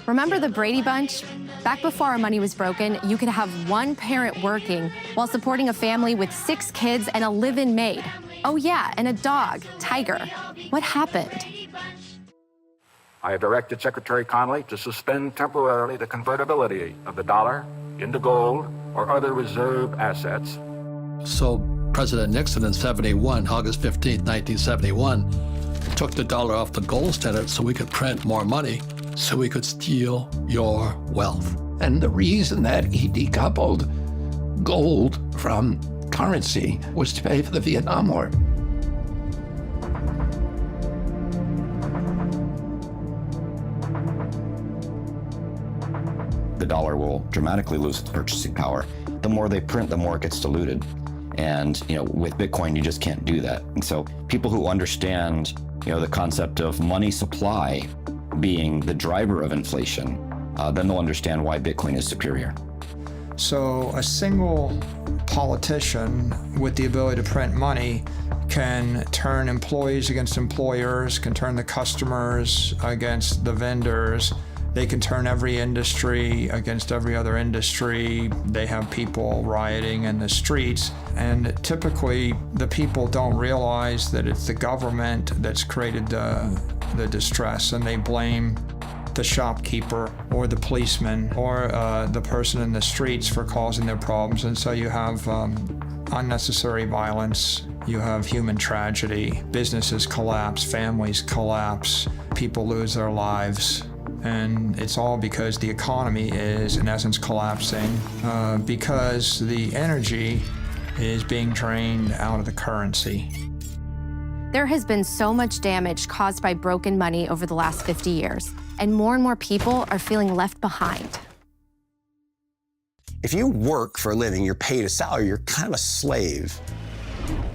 Remember the Brady Bunch? Back before our money was broken, you could have one parent working while supporting a family with 6 kids and a live-in maid. Oh yeah, and a dog, Tiger. What happened? I have directed Secretary Connally to suspend temporarily the convertibility of the dollar into gold or other reserve assets. So President Nixon in August 15, 1971, took the dollar off the gold standard so we could print more money, so we could steal your wealth. And the reason that he decoupled gold from currency was to pay for the Vietnam War. The dollar will dramatically lose its purchasing power. The more they print, the more it gets diluted. And with Bitcoin, you just can't do that. And so people who understand the concept of money supply being the driver of inflation, then they'll understand why Bitcoin is superior. So a single politician with the ability to print money can turn employees against employers, can turn the customers against the vendors. They can turn every industry against every other industry. They have people rioting in the streets. And typically, the people don't realize that it's the government that's created the distress, and they blame the shopkeeper or the policeman or the person in the streets for causing their problems. And so you have unnecessary violence, you have human tragedy, businesses collapse, families collapse, people lose their lives. And it's all because the economy is, in essence, collapsing because the energy is being drained out of the currency. There has been so much damage caused by broken money over the last 50 years, and more people are feeling left behind. If you work for a living, you're paid a salary, you're kind of a slave.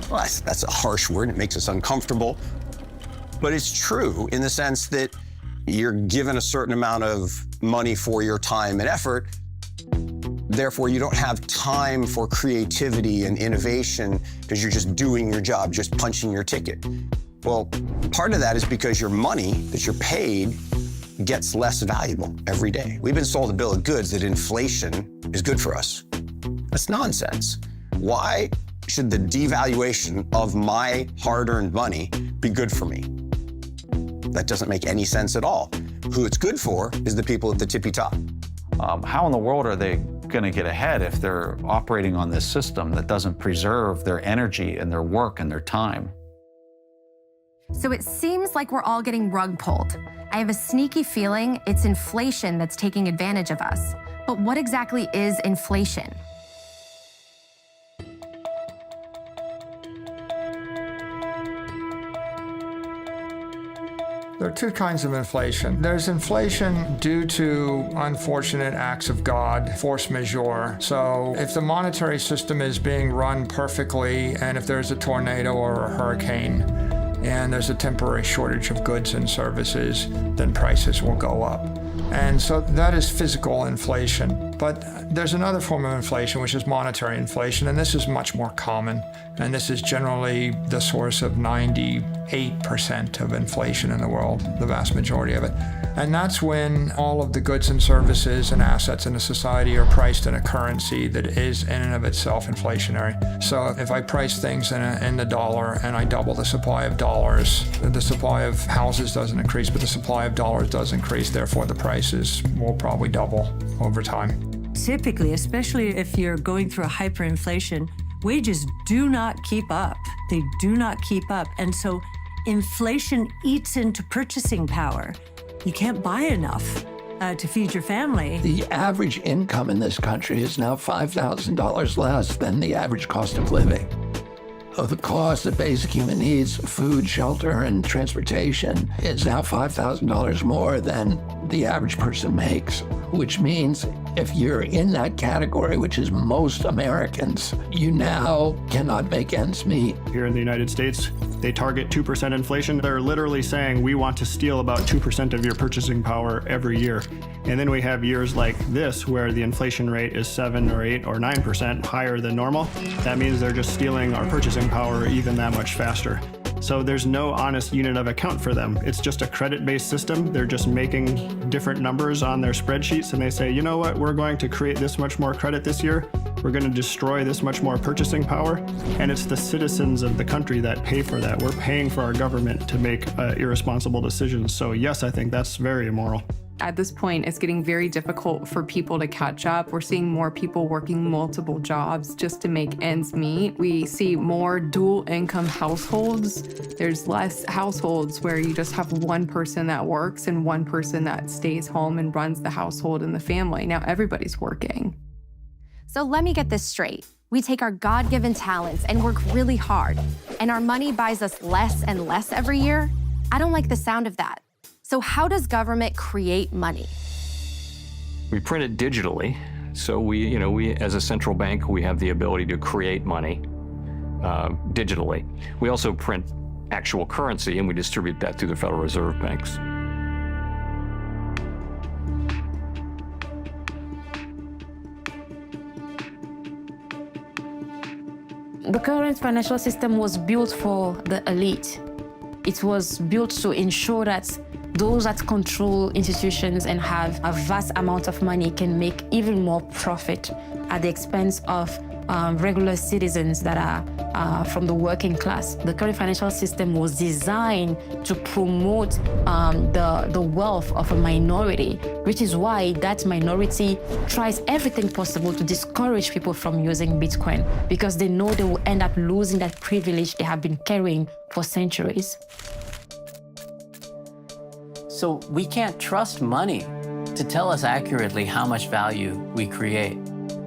Well, that's a harsh word, it makes us uncomfortable. But it's true in the sense that you're given a certain amount of money for your time and effort. Therefore, you don't have time for creativity and innovation because you're just doing your job, just punching your ticket. Well, part of that is because your money that you're paid gets less valuable every day. We've been sold a bill of goods that inflation is good for us. That's nonsense. Why should the devaluation of my hard-earned money be good for me? That doesn't make any sense at all. Who it's good for is the people at the tippy top. How in the world are they going to get ahead if they're operating on this system that doesn't preserve their energy and their work and their time? So it seems like we're all getting rug pulled. I have a sneaky feeling it's inflation that's taking advantage of us. But what exactly is inflation? There are two kinds of inflation. There's inflation due to unfortunate acts of God, force majeure. So if the monetary system is being run perfectly, and if there's a tornado or a hurricane, and there's a temporary shortage of goods and services, then prices will go up. And so that is physical inflation. But there's another form of inflation, which is monetary inflation, and this is much more common. And this is generally the source of 98% of inflation in the world, the vast majority of it. And that's when all of the goods and services and assets in a society are priced in a currency that is in and of itself inflationary. So if I price things in the dollar and I double the supply of dollars, the supply of houses doesn't increase, but the supply of dollars does increase. Therefore, the prices will probably double over time. Typically, especially if you're going through a hyperinflation, wages do not keep up. They do not keep up. And so inflation eats into purchasing power. You can't buy enough to feed your family. The average income in this country is now $5,000 less than the average cost of living. So the cost of basic human needs, food, shelter, and transportation is now $5,000 more than the average person makes, which means if you're in that category, which is most Americans, you now cannot make ends meet. Here in the United States, they target 2% inflation. They're literally saying we want to steal about 2% of your purchasing power every year. And then we have years like this where the inflation rate is 7 or 8 or 9% higher than normal. That means they're just stealing our purchasing power even that much faster. So there's no honest unit of account for them. It's just a credit-based system. They're just making different numbers on their spreadsheets, and they say, you know what, we're going to create this much more credit this year. We're going to destroy this much more purchasing power. And it's the citizens of the country that pay for that. We're paying for our government to make irresponsible decisions. So yes, I think that's very immoral. At this point, it's getting very difficult for people to catch up. We're seeing more people working multiple jobs just to make ends meet. We see more dual income households. There's less households where you just have one person that works and one person that stays home and runs the household and the family. Now everybody's working. So let me get this straight. We take our God-given talents and work really hard, and our money buys us less and less every year? I don't like the sound of that. So how does government create money? We print it digitally. So we as a central bank, we have the ability to create money digitally. We also print actual currency, and we distribute that through the Federal Reserve banks. The current financial system was built for the elite. It was built to ensure that those that control institutions and have a vast amount of money can make even more profit at the expense of regular citizens that are from the working class. The current financial system was designed to promote the wealth of a minority, which is why that minority tries everything possible to discourage people from using Bitcoin, because they know they will end up losing that privilege they have been carrying for centuries. So we can't trust money to tell us accurately how much value we create.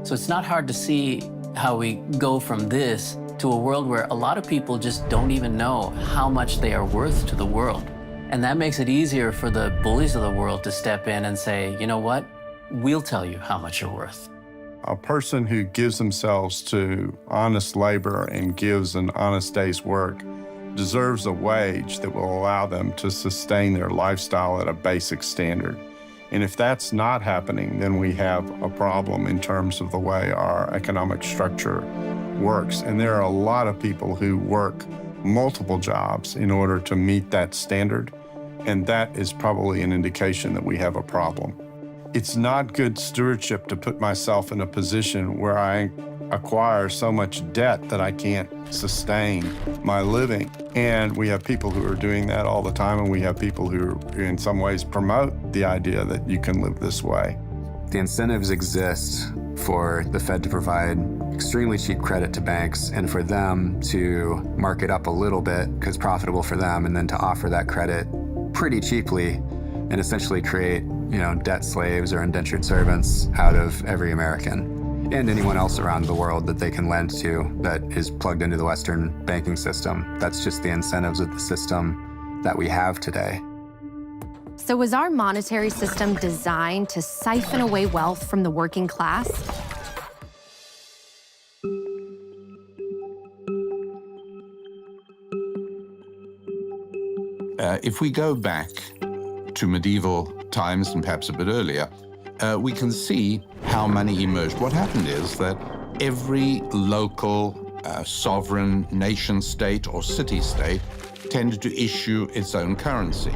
So it's not hard to see how we go from this to a world where a lot of people just don't even know how much they are worth to the world. And that makes it easier for the bullies of the world to step in and say, you know what, we'll tell you how much you're worth. A person who gives themselves to honest labor and gives an honest day's work deserves a wage that will allow them to sustain their lifestyle at a basic standard. And if that's not happening, then we have a problem in terms of the way our economic structure works. And there are a lot of people who work multiple jobs in order to meet that standard. And that is probably an indication that we have a problem. It's not good stewardship to put myself in a position where I acquire so much debt that I can't sustain my living. And we have people who are doing that all the time, and we have people who in some ways promote the idea that you can live this way. The incentives exist for the Fed to provide extremely cheap credit to banks and for them to mark it up a little bit because it's profitable for them, and then to offer that credit pretty cheaply and essentially create, debt slaves or indentured servants out of every American and anyone else around the world that they can lend to that is plugged into the Western banking system. That's just the incentives of the system that we have today. So was our monetary system designed to siphon away wealth from the working class? If we go back to medieval times and perhaps a bit earlier, we can see how money emerged. What happened is that every local sovereign nation-state or city-state tended to issue its own currency.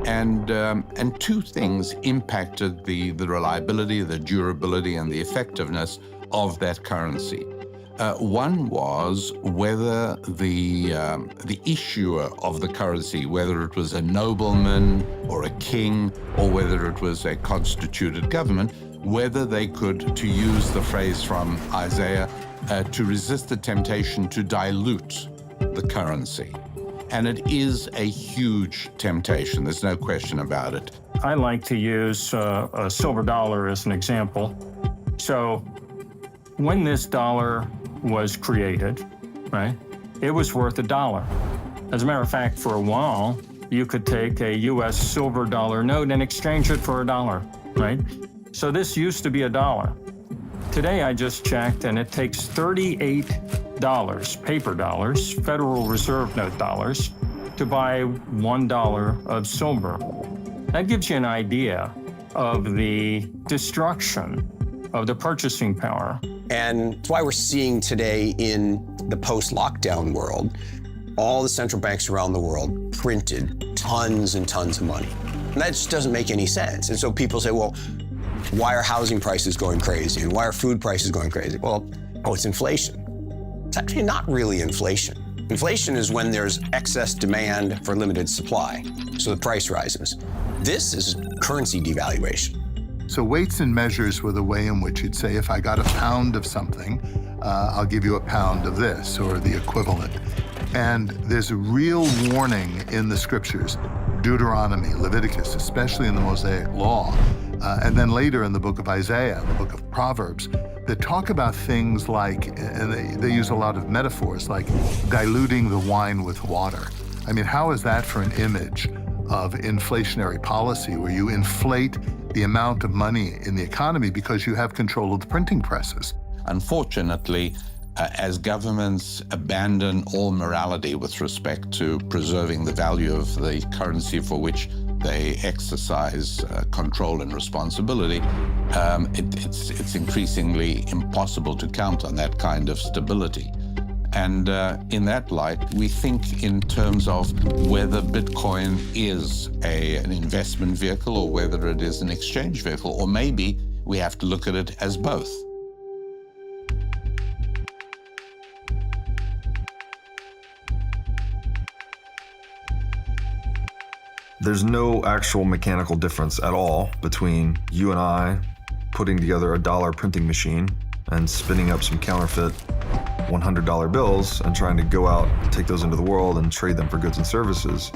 And two things impacted the reliability, the durability, and the effectiveness of that currency. One was whether the issuer of the currency, whether it was a nobleman or a king, or whether it was a constituted government, whether they could, to use the phrase from Isaiah, to resist the temptation to dilute the currency. And it is a huge temptation, there's no question about it. I like to use a silver dollar as an example. So when this dollar was created, right, it was worth $1. As a matter of fact, for a while, you could take a US silver dollar note and exchange it for $1, right? So this used to be $1. Today, I just checked, and it takes $38, paper dollars, Federal Reserve note dollars, to buy $1 of silver. That gives you an idea of the destruction of the purchasing power. And that's why we're seeing today in the post-lockdown world, all the central banks around the world printed tons and tons of money. And that just doesn't make any sense. And so people say, well, why are housing prices going crazy? And why are food prices going crazy? Well, it's inflation. It's actually not really inflation. Inflation is when there's excess demand for limited supply, so the price rises. This is currency devaluation. So weights and measures were the way in which you'd say, if I got a pound of something, I'll give you a pound of this, or the equivalent. And there's a real warning in the scriptures, Deuteronomy, Leviticus, especially in the Mosaic Law, and then later in the book of Isaiah, the book of Proverbs, that talk about things like, and they use a lot of metaphors, like diluting the wine with water. I mean, how is that for an image of inflationary policy, where you inflate the amount of money in the economy because you have control of the printing presses? Unfortunately, as governments abandon all morality with respect to preserving the value of the currency for which they exercise control and responsibility, it's increasingly impossible to count on that kind of stability. And in that light, we think in terms of whether Bitcoin is an investment vehicle or whether it is an exchange vehicle, or maybe we have to look at it as both. There's no actual mechanical difference at all between you and I putting together a dollar printing machine and spinning up some counterfeit $100 bills and trying to go out, take those into the world and trade them for goods and services.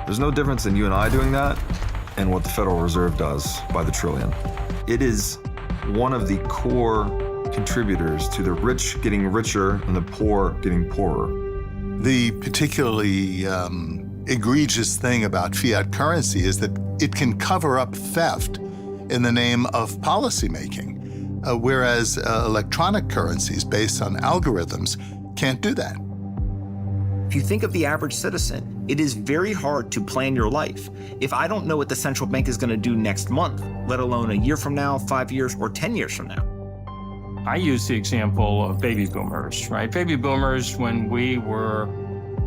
There's no difference in you and I doing that and what the Federal Reserve does by the trillion. It is one of the core contributors to the rich getting richer and the poor getting poorer. The particularly egregious thing about fiat currency is that it can cover up theft in the name of policymaking, whereas electronic currencies based on algorithms can't do that. If you think of the average citizen, it is very hard to plan your life. If I don't know what the central bank is going to do next month, let alone a year from now, 5 years, or 10 years from now. I use the example of baby boomers, right? Baby boomers, when we were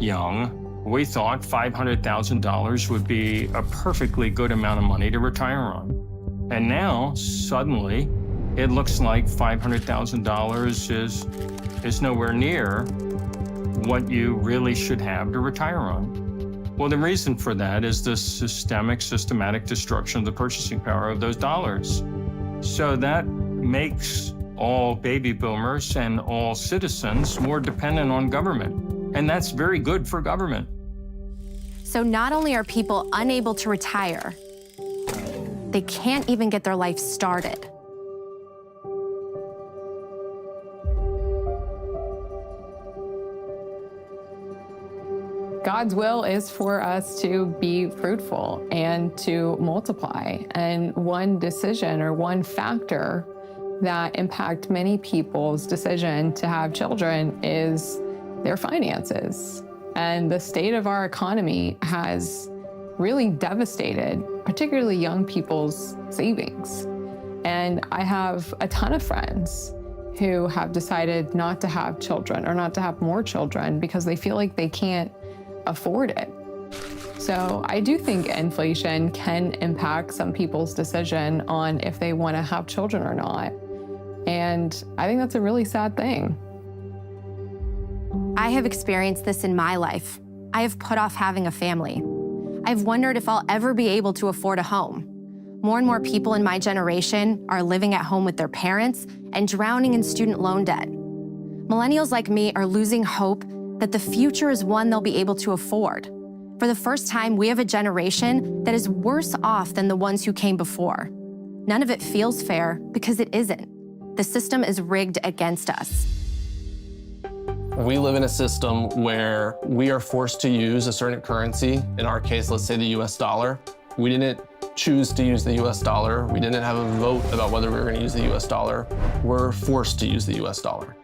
young, we thought $500,000 would be a perfectly good amount of money to retire on. And now, suddenly, it looks like $500,000 is nowhere near what you really should have to retire on. Well, the reason for that is the systematic destruction of the purchasing power of those dollars. So that makes all baby boomers and all citizens more dependent on government. And that's very good for government. So not only are people unable to retire, they can't even get their life started. God's will is for us to be fruitful and to multiply. And one decision or one factor that impact many people's decision to have children is their finances. And the state of our economy has really devastated, particularly young people's savings. And I have a ton of friends who have decided not to have children or not to have more children because they feel like they can't afford it. So I do think inflation can impact some people's decision on if they want to have children or not. And I think that's a really sad thing. I have experienced this in my life. I have put off having a family. I've wondered if I'll ever be able to afford a home. More and more people in my generation are living at home with their parents and drowning in student loan debt. Millennials like me are losing hope that the future is one they'll be able to afford. For the first time, we have a generation that is worse off than the ones who came before. None of it feels fair because it isn't. The system is rigged against us. We live in a system where we are forced to use a certain currency. In our case, let's say the US dollar. We didn't choose to use the US dollar. We didn't have a vote about whether we were going to use the US dollar. We're forced to use the US dollar.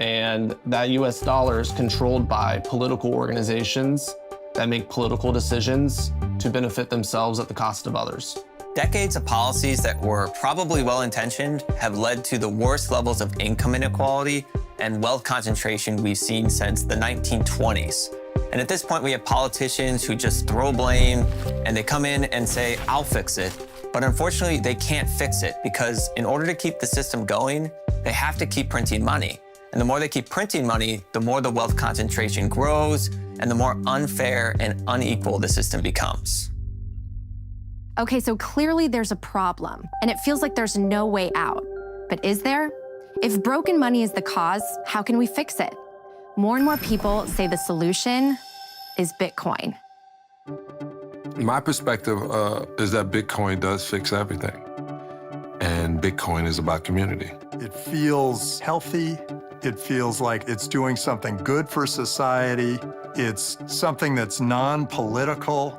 And that US dollar is controlled by political organizations that make political decisions to benefit themselves at the cost of others. Decades of policies that were probably well-intentioned have led to the worst levels of income inequality and wealth concentration we've seen since the 1920s. And at this point, we have politicians who just throw blame and they come in and say, I'll fix it. But unfortunately, they can't fix it because in order to keep the system going, they have to keep printing money. And the more they keep printing money, the more the wealth concentration grows and the more unfair and unequal the system becomes. Okay, so clearly there's a problem, and it feels like there's no way out. But is there? If broken money is the cause, how can we fix it? More and more people say the solution is Bitcoin. My perspective is that Bitcoin does fix everything. And Bitcoin is about community. It feels healthy. It feels like it's doing something good for society. It's something that's non-political.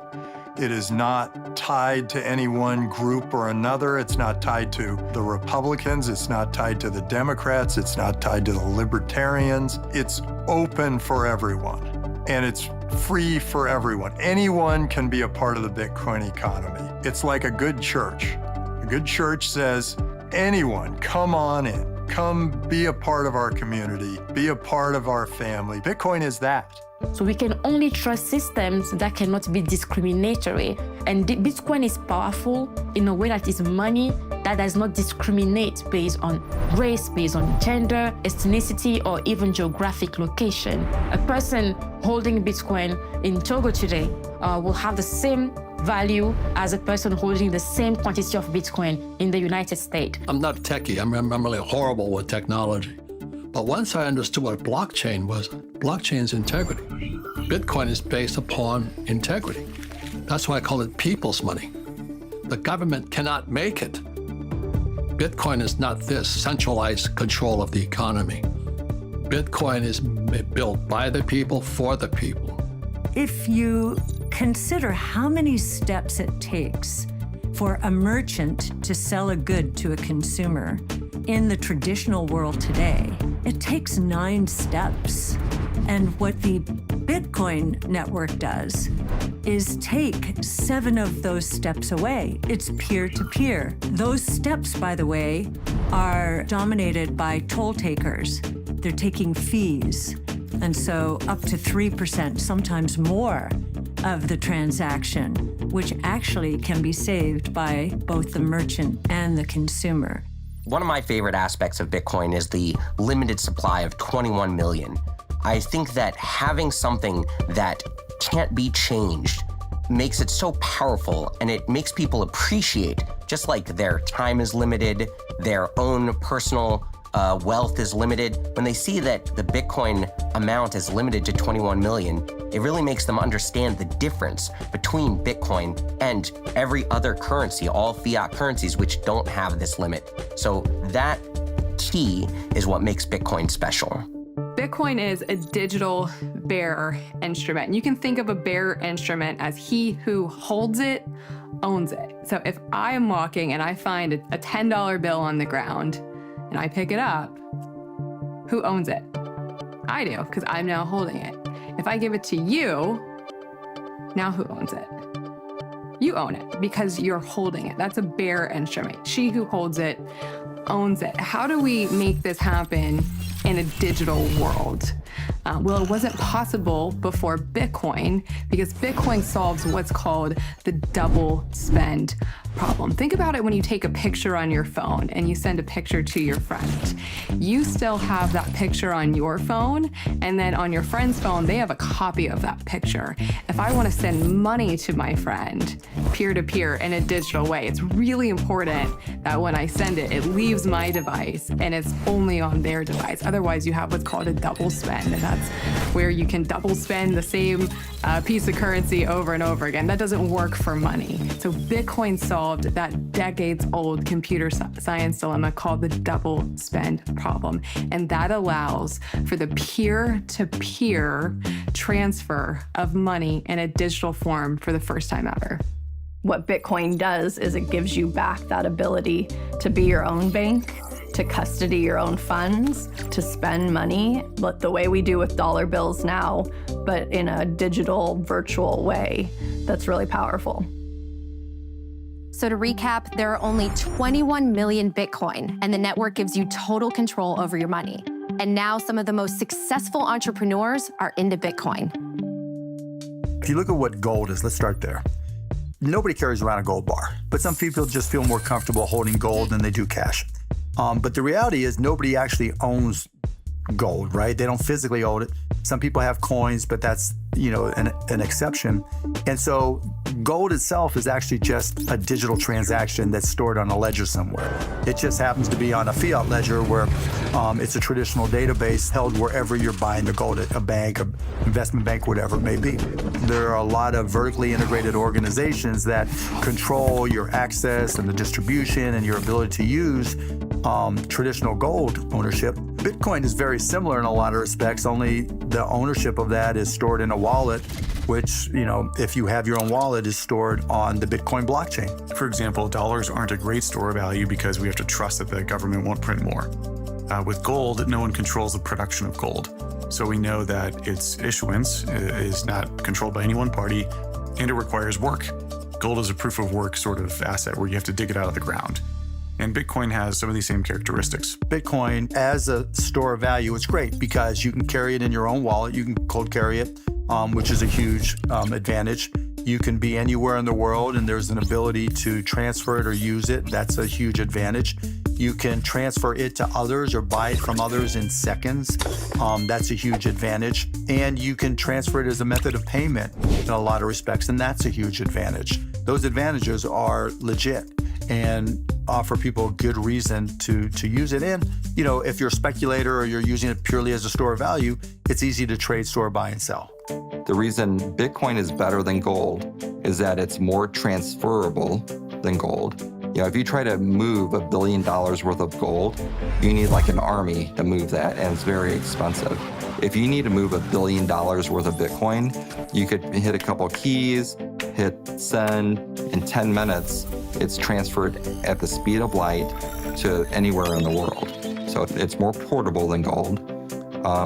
It is not tied to any one group or another. It's not tied to the Republicans. It's not tied to the Democrats. It's not tied to the Libertarians. It's open for everyone, and it's free for everyone. Anyone can be a part of the Bitcoin economy. It's like a good church. A good church says, anyone, come on in. Come be a part of our community. Be a part of our family. Bitcoin is that. So we can only trust systems that cannot be discriminatory. And Bitcoin is powerful in a way that is money that does not discriminate based on race, based on gender, ethnicity, or even geographic location. A person holding Bitcoin in Togo today will have the same value as a person holding the same quantity of Bitcoin in the United States. I'm not techie. I'm really horrible with technology. But once I understood what blockchain was, blockchain's integrity. Bitcoin is based upon integrity. That's why I call it people's money. The government cannot make it. Bitcoin is not this centralized control of the economy. Bitcoin is built by the people, for the people. If you consider how many steps it takes for a merchant to sell a good to a consumer in the traditional world today, it takes 9 steps. And what the Bitcoin network does is take 7 of those steps away. It's peer-to-peer. Those steps, by the way, are dominated by toll takers. They're taking fees. And so up to 3%, sometimes more, of the transaction, which actually can be saved by both the merchant and the consumer. One of my favorite aspects of Bitcoin is the limited supply of 21 million. I think that having something that can't be changed makes it so powerful, and it makes people appreciate, just like their time is limited, their own personal wealth is limited. When they see that the Bitcoin amount is limited to 21 million, it really makes them understand the difference between Bitcoin and every other currency, all fiat currencies which don't have this limit. So that key is what makes Bitcoin special. Bitcoin is a digital bearer instrument. You can think of a bearer instrument as he who holds it owns it. So if I am walking and I find a $10 bill on the ground and I pick it up, who owns it? I do, because I'm now holding it. If I give it to you, now who owns it? You own it because you're holding it. That's a bearer instrument. She who holds it owns it. How do we make this happen in a digital world? Well, it wasn't possible before Bitcoin because Bitcoin solves what's called the double spend problem. Think about it when you take a picture on your phone and you send a picture to your friend. You still have that picture on your phone, and then on your friend's phone, they have a copy of that picture. If I want to send money to my friend peer-to-peer in a digital way, it's really important that when I send it, it leaves my device and it's only on their device. Otherwise, you have what's called a double spend, and that's where you can double spend the same piece of currency over and over again. That doesn't work for money. So Bitcoin solved that decades-old computer science dilemma called the double spend problem. And that allows for the peer-to-peer transfer of money in a digital form for the first time ever. What Bitcoin does is it gives you back that ability to be your own bank, to custody your own funds, to spend money, but the way we do with dollar bills now, but in a digital, virtual way that's really powerful. So to recap, there are only 21 million Bitcoin, and the network gives you total control over your money. And now some of the most successful entrepreneurs are into Bitcoin. If you look at what gold is, let's start there. Nobody carries around a gold bar, but some people just feel more comfortable holding gold than they do cash. But the reality is nobody actually owns gold, right? They don't physically own it. Some people have coins, but that's, an exception. And so gold itself is actually just a digital transaction that's stored on a ledger somewhere. It just happens to be on a fiat ledger where it's a traditional database held wherever you're buying the gold, at a bank, an investment bank, whatever it may be. There are a lot of vertically integrated organizations that control your access and the distribution and your ability to use traditional gold ownership. Bitcoin is very similar in a lot of respects, only the ownership of that is stored in a wallet, which, if you have your own wallet, is stored on the Bitcoin blockchain. For example, dollars aren't a great store of value because we have to trust that the government won't print more. With gold, no one controls the production of gold. So we know that its issuance is not controlled by any one party, and it requires work. Gold is a proof of work sort of asset where you have to dig it out of the ground. And Bitcoin has some of these same characteristics. Bitcoin as a store of value, it's great because you can carry it in your own wallet. You can cold carry it, which is a huge advantage. You can be anywhere in the world and there's an ability to transfer it or use it. That's a huge advantage. You can transfer it to others or buy it from others in seconds. That's a huge advantage. And you can transfer it as a method of payment in a lot of respects, and that's a huge advantage. Those advantages are legit and offer people a good reason to use it. And, if you're a speculator or you're using it purely as a store of value, it's easy to trade, store, buy, and sell. The reason Bitcoin is better than gold is that it's more transferable than gold. If you try to move $1 billion worth of gold, you need like an army to move that, and it's very expensive. If you need to move $1 billion worth of Bitcoin, you could hit a couple keys, hit send, in 10 minutes, it's transferred at the speed of light to anywhere in the world. So it's more portable than gold.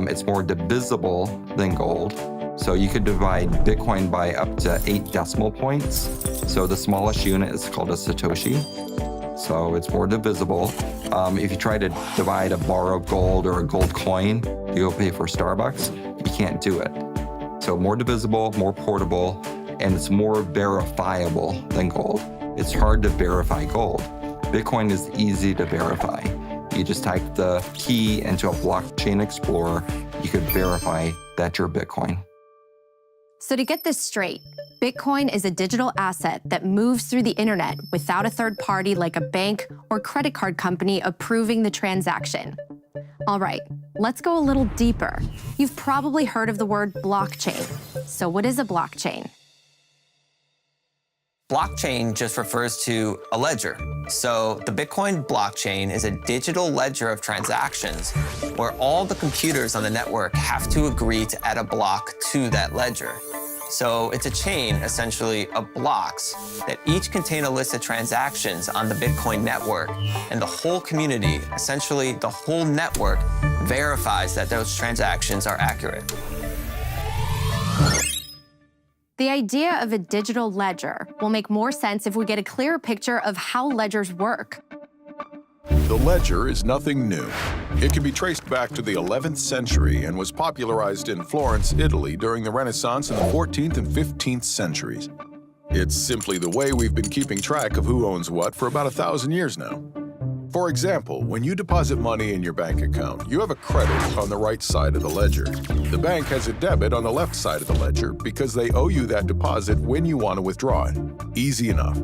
It's more divisible than gold. So you could divide Bitcoin by up to 8 decimal points. So the smallest unit is called a Satoshi. So it's more divisible. If you try to divide a bar of gold or a gold coin to go pay for Starbucks, you can't do it. So more divisible, more portable, and it's more verifiable than gold. It's hard to verify gold. Bitcoin is easy to verify. You just type the key into a blockchain explorer, you could verify that you're Bitcoin. So to get this straight, Bitcoin is a digital asset that moves through the internet without a third party like a bank or credit card company approving the transaction. All right, let's go a little deeper. You've probably heard of the word blockchain. So what is a blockchain? Blockchain just refers to a ledger. So the Bitcoin blockchain is a digital ledger of transactions where all the computers on the network have to agree to add a block to that ledger. So it's a chain, essentially, of blocks that each contain a list of transactions on the Bitcoin network. And the whole community, essentially the whole network, verifies that those transactions are accurate. The idea of a digital ledger will make more sense if we get a clearer picture of how ledgers work. The ledger is nothing new. It can be traced back to the 11th century and was popularized in Florence, Italy during the Renaissance in the 14th and 15th centuries. It's simply the way we've been keeping track of who owns what for about 1,000 years now. For example, when you deposit money in your bank account, you have a credit on the right side of the ledger. The bank has a debit on the left side of the ledger because they owe you that deposit when you want to withdraw it. Easy enough.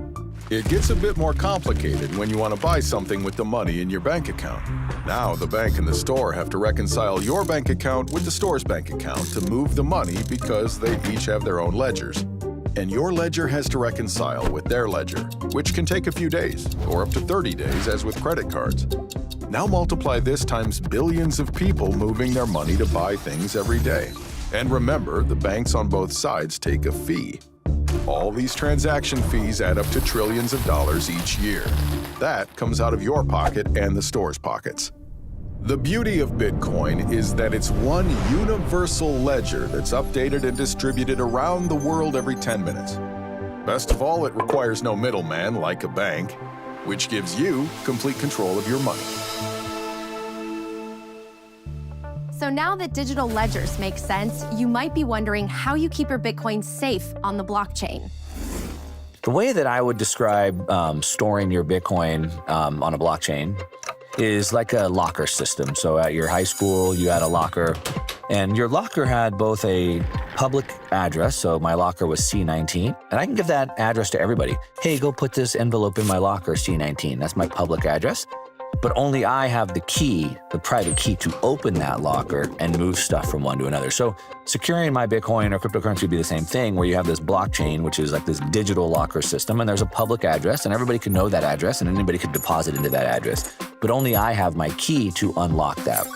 It gets a bit more complicated when you want to buy something with the money in your bank account. Now the bank and the store have to reconcile your bank account with the store's bank account to move the money because they each have their own ledgers. And your ledger has to reconcile with their ledger, which can take a few days, or up to 30 days as with credit cards. Now multiply this times billions of people moving their money to buy things every day. And remember, the banks on both sides take a fee. All these transaction fees add up to trillions of dollars each year. That comes out of your pocket and the store's pockets. The beauty of Bitcoin is that it's one universal ledger that's updated and distributed around the world every 10 minutes. Best of all, it requires no middleman like a bank, which gives you complete control of your money. So now that digital ledgers make sense, you might be wondering how you keep your Bitcoin safe on the blockchain. The way that I would describe storing your Bitcoin on a blockchain is like a locker system. So at your high school, you had a locker, and your locker had both a public address, so my locker was C19, and I can give that address to everybody. Hey, go put this envelope in my locker, C19. That's my public address. But only I have the key, the private key, to open that locker and move stuff from one to another. So securing my Bitcoin or cryptocurrency would be the same thing, where you have this blockchain, which is like this digital locker system, and there's a public address, and everybody can know that address, and anybody can deposit into that address. But only I have my key to unlock that.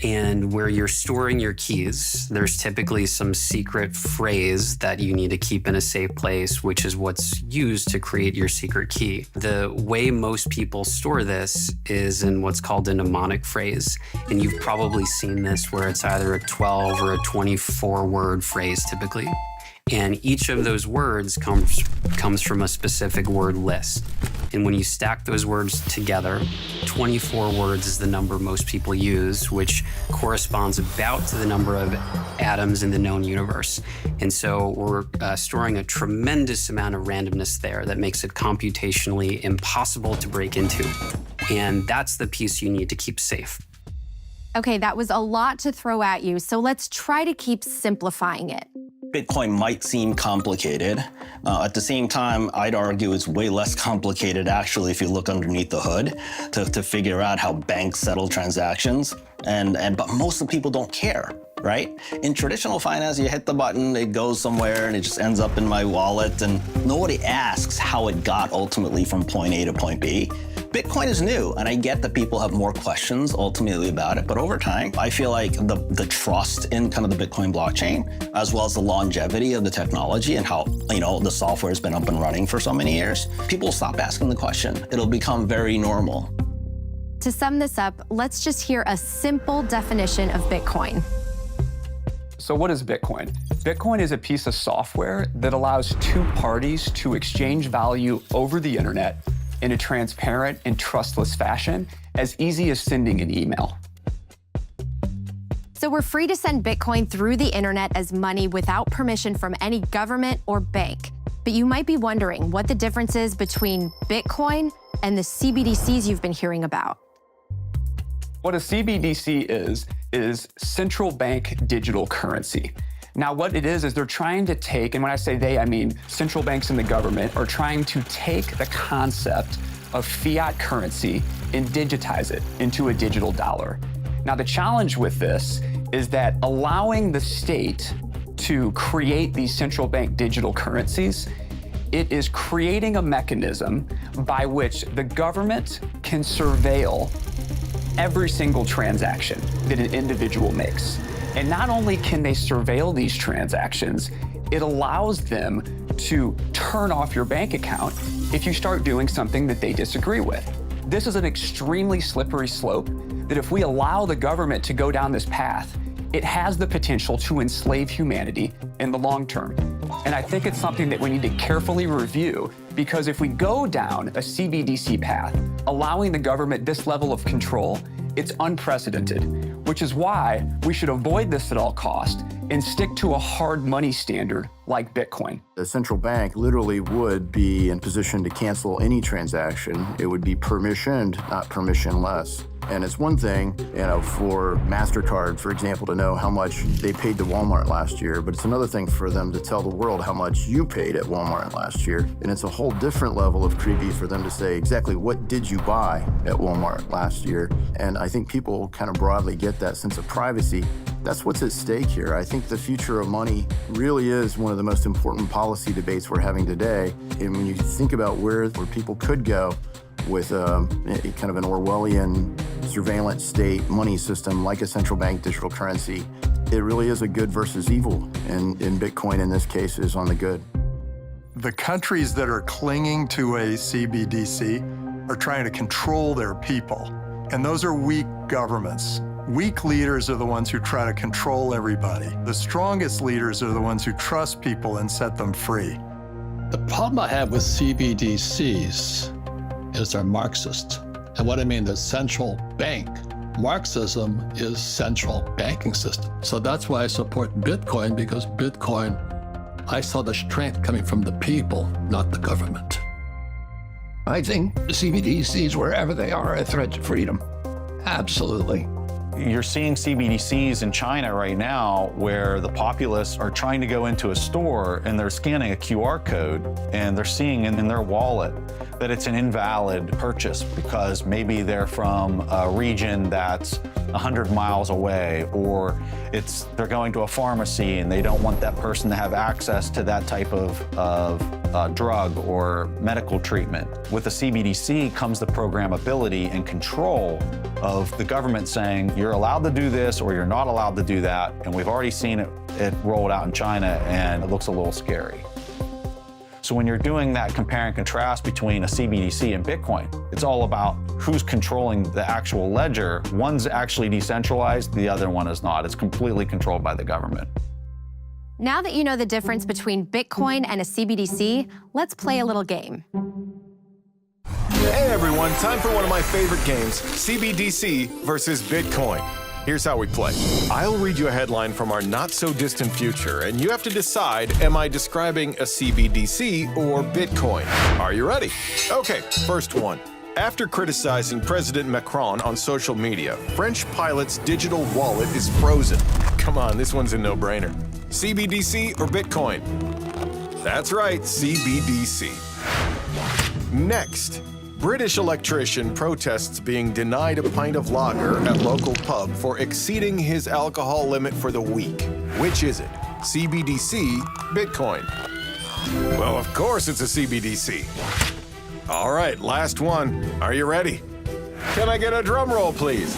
And where you're storing your keys, there's typically some secret phrase that you need to keep in a safe place, which is what's used to create your secret key. The way most people store this is in what's called a mnemonic phrase. And you've probably seen this where it's either a 12 or a 24-word phrase typically. And each of those words comes from a specific word list. And when you stack those words together, 24 words is the number most people use, which corresponds about to the number of atoms in the known universe. And so we're storing a tremendous amount of randomness there that makes it computationally impossible to break into. And that's the piece you need to keep safe. Okay, that was a lot to throw at you, so let's try to keep simplifying it. Bitcoin might seem complicated. At the same time, I'd argue it's way less complicated actually if you look underneath the hood to figure out how banks settle transactions. But most of the people don't care, right? In traditional finance, you hit the button, it goes somewhere, and it just ends up in my wallet, and nobody asks how it got ultimately from point A to point B. Bitcoin is new, and I get that people have more questions ultimately about it, but over time, I feel like the trust in kind of the Bitcoin blockchain, as well as the longevity of the technology and how, the software has been up and running for so many years, people will stop asking the question. It'll become very normal. To sum this up, let's just hear a simple definition of Bitcoin. So what is Bitcoin? Bitcoin is a piece of software that allows two parties to exchange value over the internet in a transparent and trustless fashion, as easy as sending an email. So we're free to send Bitcoin through the internet as money without permission from any government or bank. But you might be wondering what the difference is between Bitcoin and the CBDCs you've been hearing about. What a CBDC is central bank digital currency. Now, what it is they're trying to take, and when I say they, I mean central banks and the government, are trying to take the concept of fiat currency and digitize it into a digital dollar. Now, the challenge with this is that allowing the state to create these central bank digital currencies It is creating a mechanism by which the government can surveil every single transaction that an individual makes. And not only can they surveil these transactions, it allows them to turn off your bank account if you start doing something that they disagree with. This is an extremely slippery slope that if we allow the government to go down this path, it has the potential to enslave humanity in the long term. And I think it's something that we need to carefully review, because if we go down a CBDC path, allowing the government this level of control, it's unprecedented, which is why we should avoid this at all costs and stick to a hard money standard like Bitcoin. The central bank literally would be in position to cancel any transaction. It would be permissioned, not permissionless. And it's one thing, for MasterCard, for example, to know how much they paid to Walmart last year, but it's another thing for them to tell the world how much you paid at Walmart last year. And it's a whole different level of creepy for them to say exactly what did you buy at Walmart last year. And I think people kind of broadly get that sense of privacy. That's what's at stake here. I think the future of money really is one of the most important policy debates we're having today. And when you think about where people could go with kind of an Orwellian surveillance state money system like a central bank digital currency, it really is a good versus evil. And Bitcoin in this case is on the good. The countries that are clinging to a CBDC are trying to control their people. And those are weak governments. Weak leaders are the ones who try to control everybody. The strongest leaders are the ones who trust people and set them free. The problem I have with CBDCs is they're Marxist. And what I mean, the central bank. Marxism is central banking system. So that's why I support Bitcoin, because Bitcoin, I saw the strength coming from the people, not the government. I think CBDCs, wherever they are a threat to freedom. Absolutely. You're seeing CBDCs in China right now where the populace are trying to go into a store and they're scanning a QR code and they're seeing in their wallet that it's an invalid purchase because maybe they're from a region that's 100 miles away, or they're going to a pharmacy and they don't want that person to have access to that type of drug or medical treatment. With the CBDC comes the programmability and control of the government saying you're allowed to do this or you're not allowed to do that. And we've already seen it rolled out in China, and it looks a little scary. So when you're doing that compare and contrast between a CBDC and Bitcoin, it's all about who's controlling the actual ledger. One's actually decentralized, the other one is not. It's completely controlled by the government. Now that you know the difference between Bitcoin and a CBDC, let's play a little game. Hey everyone, time for one of my favorite games, CBDC versus Bitcoin. Here's how we play. I'll read you a headline from our not-so-distant future, and you have to decide, am I describing a CBDC or Bitcoin? Are you ready? Okay, first one. After criticizing President Macron on social media, French pilot's digital wallet is frozen. Come on, this one's a no-brainer. CBDC or Bitcoin? That's right, CBDC. Next. British electrician protests being denied a pint of lager at local pub for exceeding his alcohol limit for the week. Which is it? CBDC, Bitcoin? Well, of course it's a CBDC. All right, last one. Are you ready? Can I get a drum roll, please?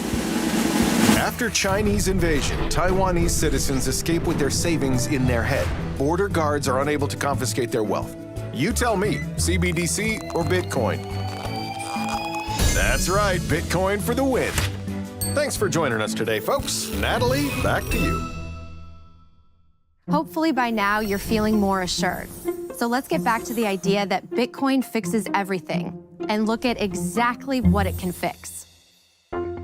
After Chinese invasion, Taiwanese citizens escape with their savings in their head. Border guards are unable to confiscate their wealth. You tell me, CBDC or Bitcoin? That's right, Bitcoin for the win. Thanks for joining us today, folks. Natalie, back to you. Hopefully by now you're feeling more assured. So let's get back to the idea that Bitcoin fixes everything and look at exactly what it can fix.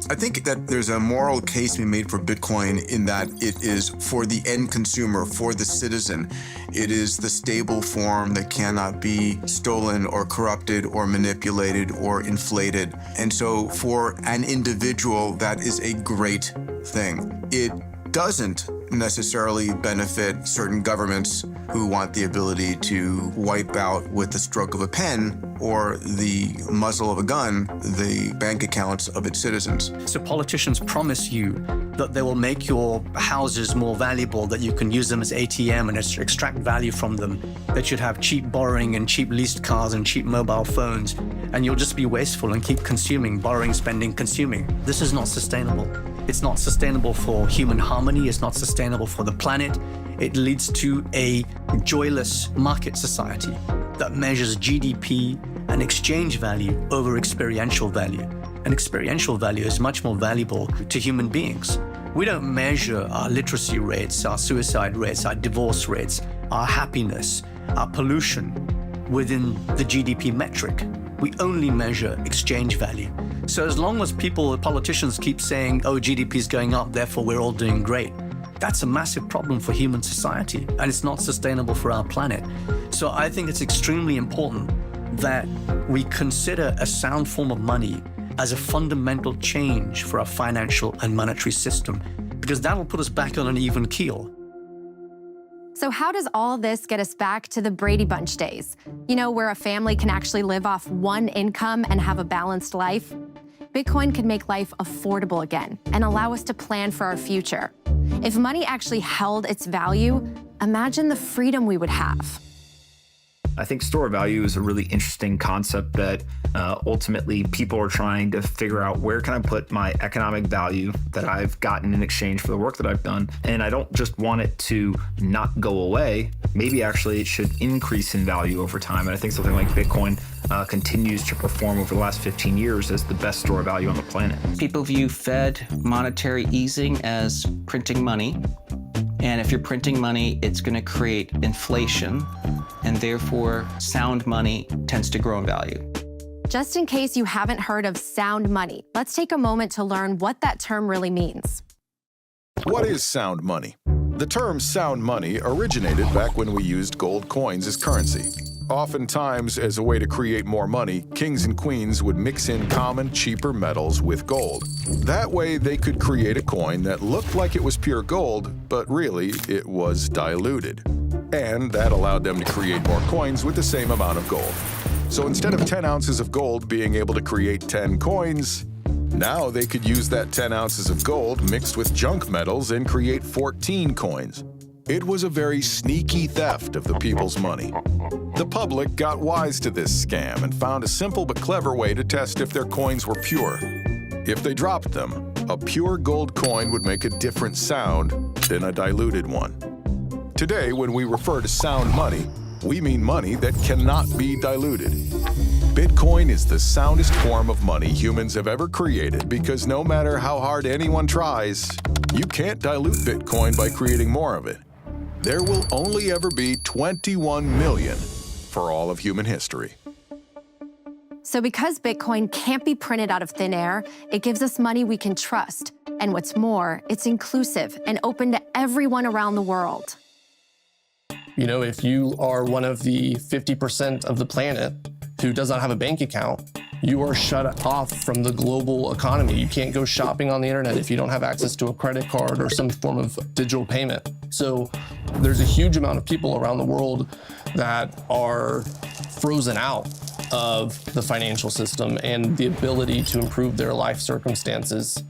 I think that there's a moral case being made for Bitcoin in that it is for the end consumer, for the citizen. It is the stable form that cannot be stolen or corrupted or manipulated or inflated. And so for an individual, that is a great thing. It doesn't necessarily benefit certain governments who want the ability to wipe out with the stroke of a pen or the muzzle of a gun the bank accounts of its citizens. So politicians promise you that they will make your houses more valuable, that you can use them as ATM and extract value from them, that you'd have cheap borrowing and cheap leased cars and cheap mobile phones, and you'll just be wasteful and keep consuming, borrowing, spending, consuming. This is not sustainable. It's not sustainable for human harmony. It's not sustainable for the planet. It leads to a joyless market society that measures GDP and exchange value over experiential value. And experiential value is much more valuable to human beings. We don't measure our literacy rates, our suicide rates, our divorce rates, our happiness, our pollution within the GDP metric. We only measure exchange value. So as long as politicians keep saying, oh, GDP is going up, therefore we're all doing great, that's a massive problem for human society, and it's not sustainable for our planet. So I think it's extremely important that we consider a sound form of money as a fundamental change for our financial and monetary system, because that'll put us back on an even keel. So how does all this get us back to the Brady Bunch days? You know, where a family can actually live off one income and have a balanced life? Bitcoin could make life affordable again and allow us to plan for our future. If money actually held its value, imagine the freedom we would have. I think store of value is a really interesting concept that ultimately people are trying to figure out, where can I put my economic value that I've gotten in exchange for the work that I've done? And I don't just want it to not go away. Maybe actually it should increase in value over time. And I think something like Bitcoin continues to perform over the last 15 years as the best store of value on the planet. People view Fed monetary easing as printing money. And if you're printing money, it's going to create inflation, and therefore sound money tends to grow in value. Just in case you haven't heard of sound money, let's take a moment to learn what that term really means. What is sound money? The term sound money originated back when we used gold coins as currency. Oftentimes, as a way to create more money, kings and queens would mix in common, cheaper metals with gold. That way, they could create a coin that looked like it was pure gold, but really, it was diluted. And that allowed them to create more coins with the same amount of gold. So instead of 10 ounces of gold being able to create 10 coins, now they could use that 10 ounces of gold mixed with junk metals and create 14 coins. It was a very sneaky theft of the people's money. The public got wise to this scam and found a simple but clever way to test if their coins were pure. If they dropped them, a pure gold coin would make a different sound than a diluted one. Today, when we refer to sound money, we mean money that cannot be diluted. Bitcoin is the soundest form of money humans have ever created, because no matter how hard anyone tries, you can't dilute Bitcoin by creating more of it. There will only ever be 21 million for all of human history. So because Bitcoin can't be printed out of thin air, it gives us money we can trust. And what's more, it's inclusive and open to everyone around the world. You know, if you are one of the 50% of the planet who does not have a bank account, you are shut off from the global economy. You can't go shopping on the internet if you don't have access to a credit card or some form of digital payment. So there's a huge amount of people around the world that are frozen out of the financial system and the ability to improve their life circumstances.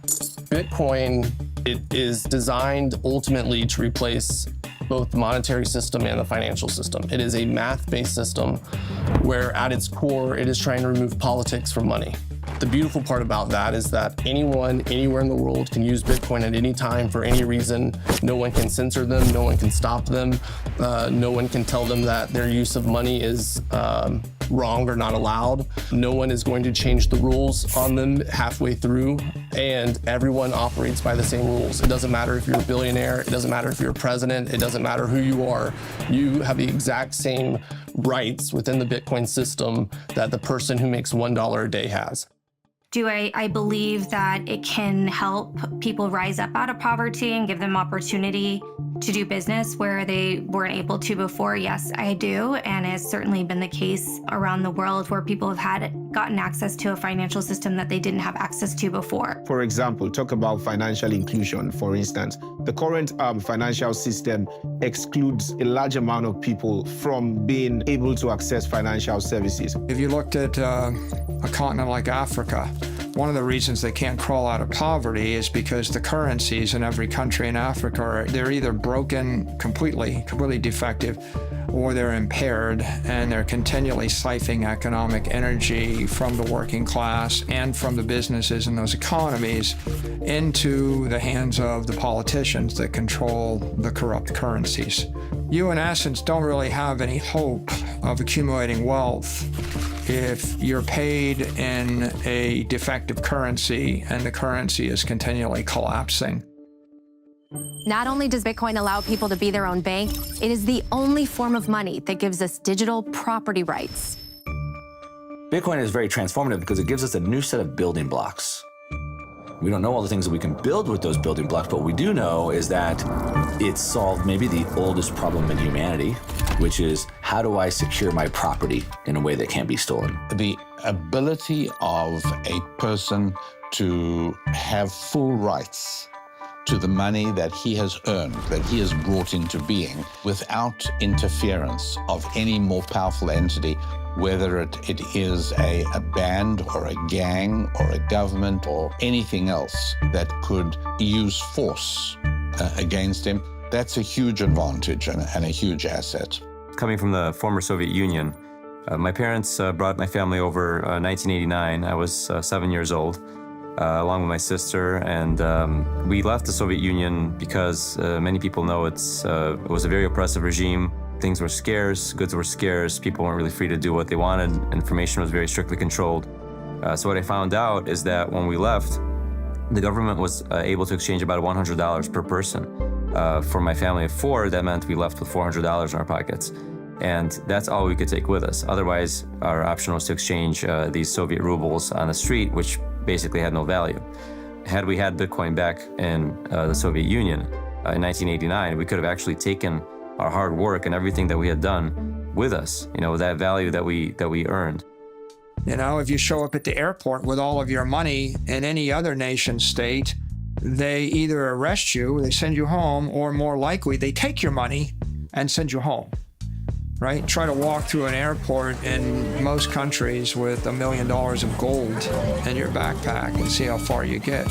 Bitcoin, it is designed ultimately to replace both the monetary system and the financial system. It is a math-based system where at its core, it is trying to remove politics from money. The beautiful part about that is that anyone, anywhere in the world can use Bitcoin at any time for any reason. No one can censor them, no one can stop them, no one can tell them that their use of money is wrong or not allowed. No one is going to change the rules on them halfway through, and everyone operates by the same rules. It doesn't matter if you're a billionaire, it doesn't matter if you're a president, it doesn't matter who you are. You have the exact same rights within the Bitcoin system that the person who makes $1 a day has. Do I believe that it can help people rise up out of poverty and give them opportunity to do business where they weren't able to before? Yes, I do. And it's certainly been the case around the world where people have gotten access to a financial system that they didn't have access to before. For example, talk about financial inclusion, for instance. The current financial system excludes a large amount of people from being able to access financial services. If you looked at a continent like Africa, one of the reasons they can't crawl out of poverty is because the currencies in every country in Africa they're either broken completely defective, or they're impaired, and they're continually siphoning economic energy from the working class and from the businesses in those economies into the hands of the politicians that control the corrupt currencies. You, in essence, don't really have any hope of accumulating wealth if you're paid in a defective currency and the currency is continually collapsing. Not only does Bitcoin allow people to be their own bank, it is the only form of money that gives us digital property rights. Bitcoin is very transformative because it gives us a new set of building blocks. We don't know all the things that we can build with those building blocks, but what we do know is that it's solved maybe the oldest problem in humanity, which is how do I secure my property in a way that can't be stolen? The ability of a person to have full rights to the money that he has earned, that he has brought into being, without interference of any more powerful entity, whether it is a band or a gang or a government or anything else that could use force against him. That's a huge advantage and a huge asset. Coming from the former Soviet Union, my parents brought my family over in 1989. I was 7 years old. Along with my sister, and we left the Soviet Union because many people know it was a very oppressive regime. Things were scarce, goods were scarce, people weren't really free to do what they wanted, information was very strictly controlled. So what I found out is that when we left, the government was able to exchange about $100 per person. For my family of four, that meant we left with $400 in our pockets. And that's all we could take with us. Otherwise, our option was to exchange these Soviet rubles on the street, which basically had no value. Had we had Bitcoin back in the Soviet Union in 1989, we could have actually taken our hard work and everything that we had done with us, that value that we earned. If you show up at the airport with all of your money in any other nation state, they either arrest you, they send you home, or more likely, they take your money and send you home. Right? Try to walk through an airport in most countries with $1 million of gold in your backpack and see how far you get.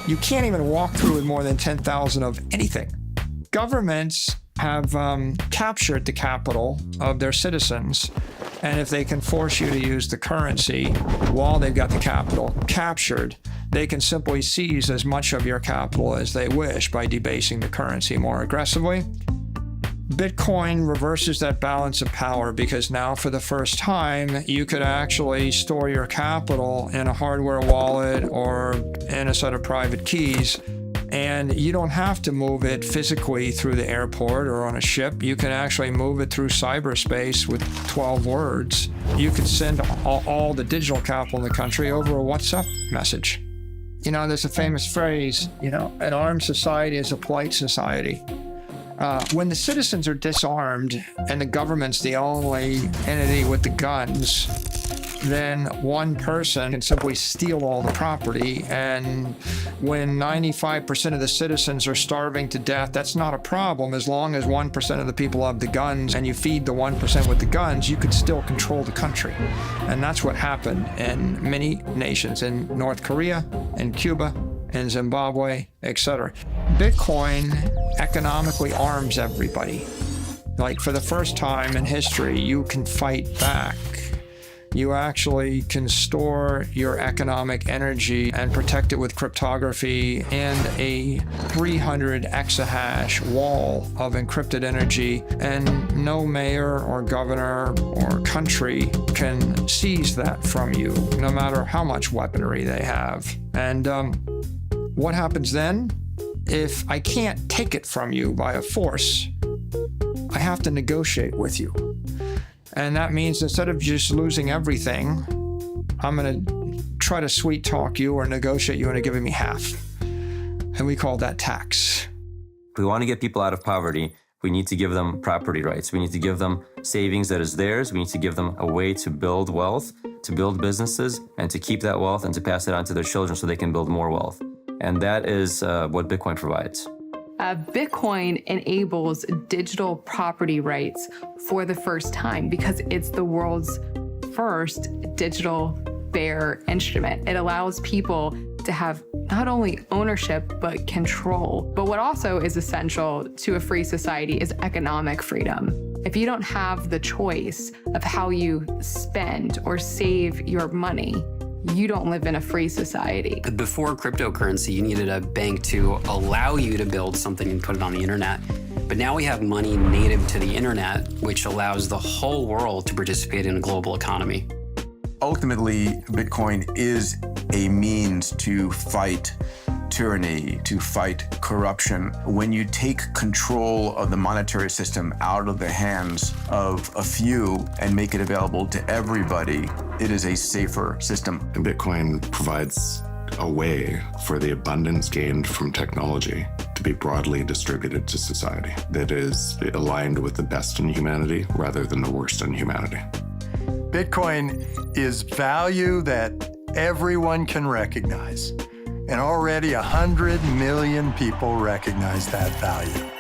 You can't even walk through with more than 10,000 of anything. Governments have captured the capital of their citizens, and if they can force you to use the currency while they've got the capital captured, they can simply seize as much of your capital as they wish by debasing the currency more aggressively. Bitcoin reverses that balance of power because now for the first time, you could actually store your capital in a hardware wallet or in a set of private keys, and you don't have to move it physically through the airport or on a ship. You can actually move it through cyberspace with 12 words. You can send all the digital capital in the country over a WhatsApp message. There's a famous phrase, an armed society is a polite society. When the citizens are disarmed and the government's the only entity with the guns, then one person can simply steal all the property. And when 95% of the citizens are starving to death, that's not a problem. As long as 1% of the people have the guns and you feed the 1% with the guns, you could still control the country. And that's what happened in many nations, in North Korea, in Cuba, in Zimbabwe, etc. Bitcoin economically arms everybody. Like for the first time in history, you can fight back. You actually can store your economic energy and protect it with cryptography and a 300 exahash wall of encrypted energy, and no mayor or governor or country can seize that from you, no matter how much weaponry they have. And what happens then? If I can't take it from you by a force, I have to negotiate with you. And that means instead of just losing everything, I'm going to try to sweet talk you or negotiate you into giving me half. And we call that tax. If we want to get people out of poverty, we need to give them property rights. We need to give them savings that is theirs. We need to give them a way to build wealth, to build businesses, and to keep that wealth and to pass it on to their children so they can build more wealth. And that is what Bitcoin provides. Bitcoin enables digital property rights for the first time because it's the world's first digital bearer instrument. It allows people to have not only ownership, but control. But what also is essential to a free society is economic freedom. If you don't have the choice of how you spend or save your money, you don't live in a free society. Before cryptocurrency, you needed a bank to allow you to build something and put it on the internet. But now we have money native to the internet, which allows the whole world to participate in a global economy. Ultimately, Bitcoin is a means to fight tyranny, to fight corruption. When you take control of the monetary system out of the hands of a few and make it available to everybody, it is a safer system. Bitcoin provides a way for the abundance gained from technology to be broadly distributed to society that is aligned with the best in humanity rather than the worst in humanity. Bitcoin is value that everyone can recognize. And already 100 million people recognize that value.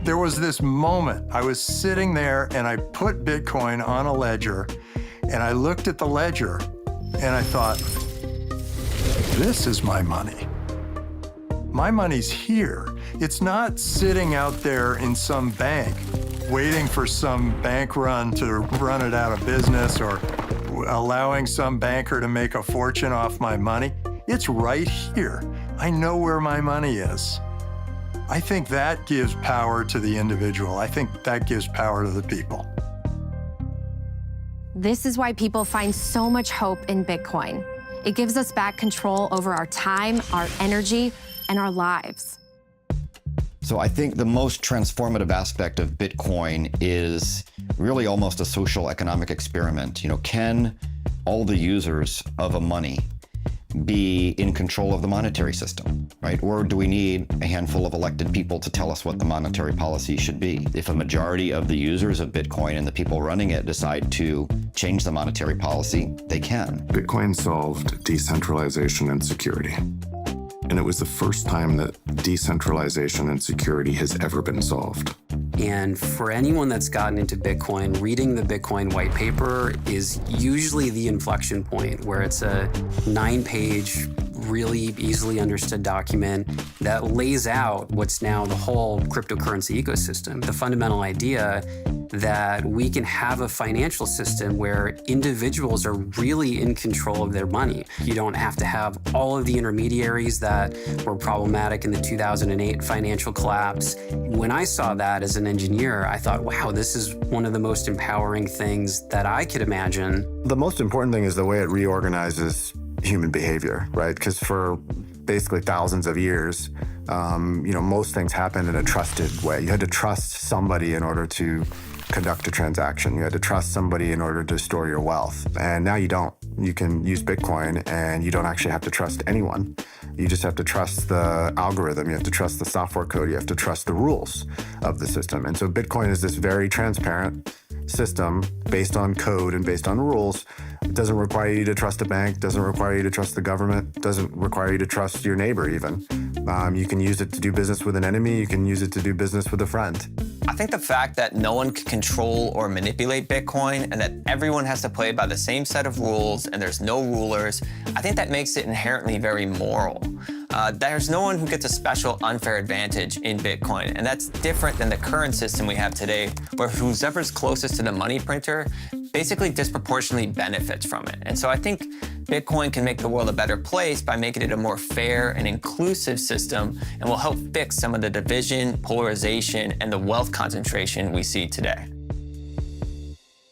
There was this moment, I was sitting there and I put Bitcoin on a ledger and I looked at the ledger and I thought, this is my money. My money's here. It's not sitting out there in some bank waiting for some bank run to run it out of business or allowing some banker to make a fortune off my money. It's right here. I know where my money is. I think that gives power to the individual. I think that gives power to the people. This is why people find so much hope in Bitcoin. It gives us back control over our time, our energy, and our lives. So I think the most transformative aspect of Bitcoin is really almost a social economic experiment. Can all the users of a money be in control of the monetary system, right? Or do we need a handful of elected people to tell us what the monetary policy should be? If a majority of the users of Bitcoin and the people running it decide to change the monetary policy, they can. Bitcoin solved decentralization and security. And it was the first time that decentralization and security has ever been solved. And for anyone that's gotten into Bitcoin, reading the Bitcoin white paper is usually the inflection point where it's a 9-page, really easily understood document that lays out what's now the whole cryptocurrency ecosystem. The fundamental idea that we can have a financial system where individuals are really in control of their money. You don't have to have all of the intermediaries that were problematic in the 2008 financial collapse. When I saw that as an engineer, I thought, wow, this is one of the most empowering things that I could imagine. The most important thing is the way it reorganizes human behavior, right? Because for basically thousands of years, most things happened in a trusted way. You had to trust somebody in order to conduct a transaction. You had to trust somebody in order to store your wealth. And now you don't. You can use Bitcoin and you don't actually have to trust anyone. You just have to trust the algorithm. You have to trust the software code. You have to trust the rules of the system. And so Bitcoin is this very transparent system based on code and based on rules. It doesn't require you to trust a bank, doesn't require you to trust the government, doesn't require you to trust your neighbor even. You can use it to do business with an enemy, you can use it to do business with a friend. I think the fact that no one can control or manipulate Bitcoin and that everyone has to play by the same set of rules and there's no rulers, I think that makes it inherently very moral. There's no one who gets a special unfair advantage in Bitcoin, and that's different than the current system we have today, where whoever's closest to the money printer basically disproportionately benefits from it. And so I think Bitcoin can make the world a better place by making it a more fair and inclusive system, and will help fix some of the division, polarization, and the wealth concentration we see today.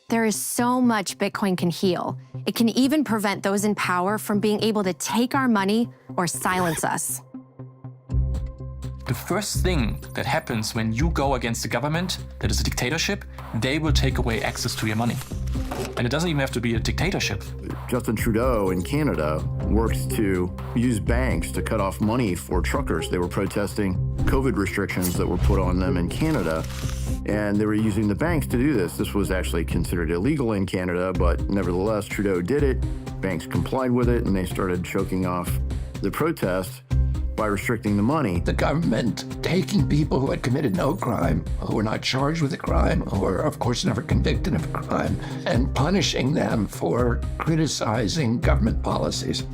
There is so much Bitcoin can heal. It can even prevent those in power from being able to take our money or silence us. The first thing that happens when you go against the government, that is a dictatorship, they will take away access to your money. And it doesn't even have to be a dictatorship. Justin Trudeau in Canada worked to use banks to cut off money for truckers. They were protesting COVID restrictions that were put on them in Canada, and they were using the banks to do this. This was actually considered illegal in Canada, but nevertheless, Trudeau did it. Banks complied with it, and they started choking off the protest by restricting the money. The government taking people who had committed no crime, who were not charged with a crime, who were, of course, never convicted of a crime, and punishing them for criticizing government policies,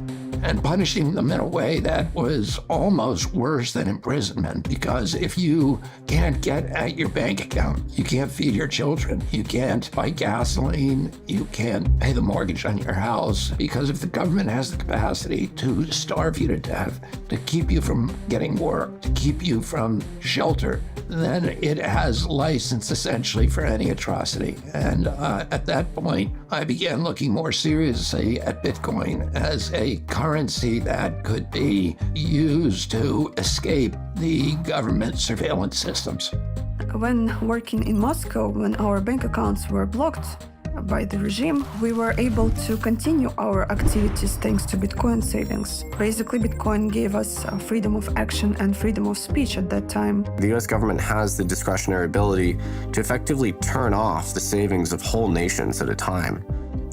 and punishing them in a way that was almost worse than imprisonment, because if you can't get at your bank account, you can't feed your children, you can't buy gasoline, you can't pay the mortgage on your house, because if the government has the capacity to starve you to death, to keep you from getting work, to keep you from shelter, then it has license essentially for any atrocity. And at that point, I began looking more seriously at Bitcoin as a currency that could be used to escape the government surveillance systems. When working in Moscow, when our bank accounts were blocked by the regime, we were able to continue our activities thanks to Bitcoin savings. Basically, Bitcoin gave us freedom of action and freedom of speech at that time. The US government has the discretionary ability to effectively turn off the savings of whole nations at a time.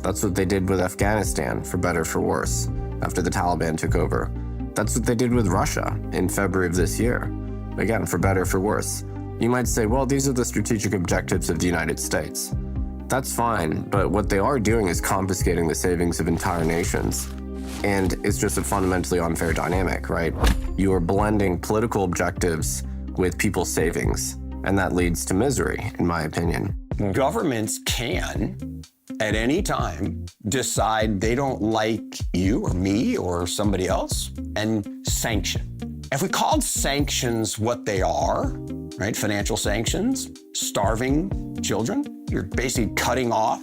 That's what they did with Afghanistan, for better or for worse, after the Taliban took over. That's what they did with Russia in February of this year. Again, for better or for worse. You might say, well, these are the strategic objectives of the United States. That's fine, but what they are doing is confiscating the savings of entire nations. And it's just a fundamentally unfair dynamic, right? You are blending political objectives with people's savings, and that leads to misery, in my opinion. Governments can, at any time, decide they don't like you or me or somebody else and sanction. If we called sanctions what they are, right, financial sanctions, starving children, you're basically cutting off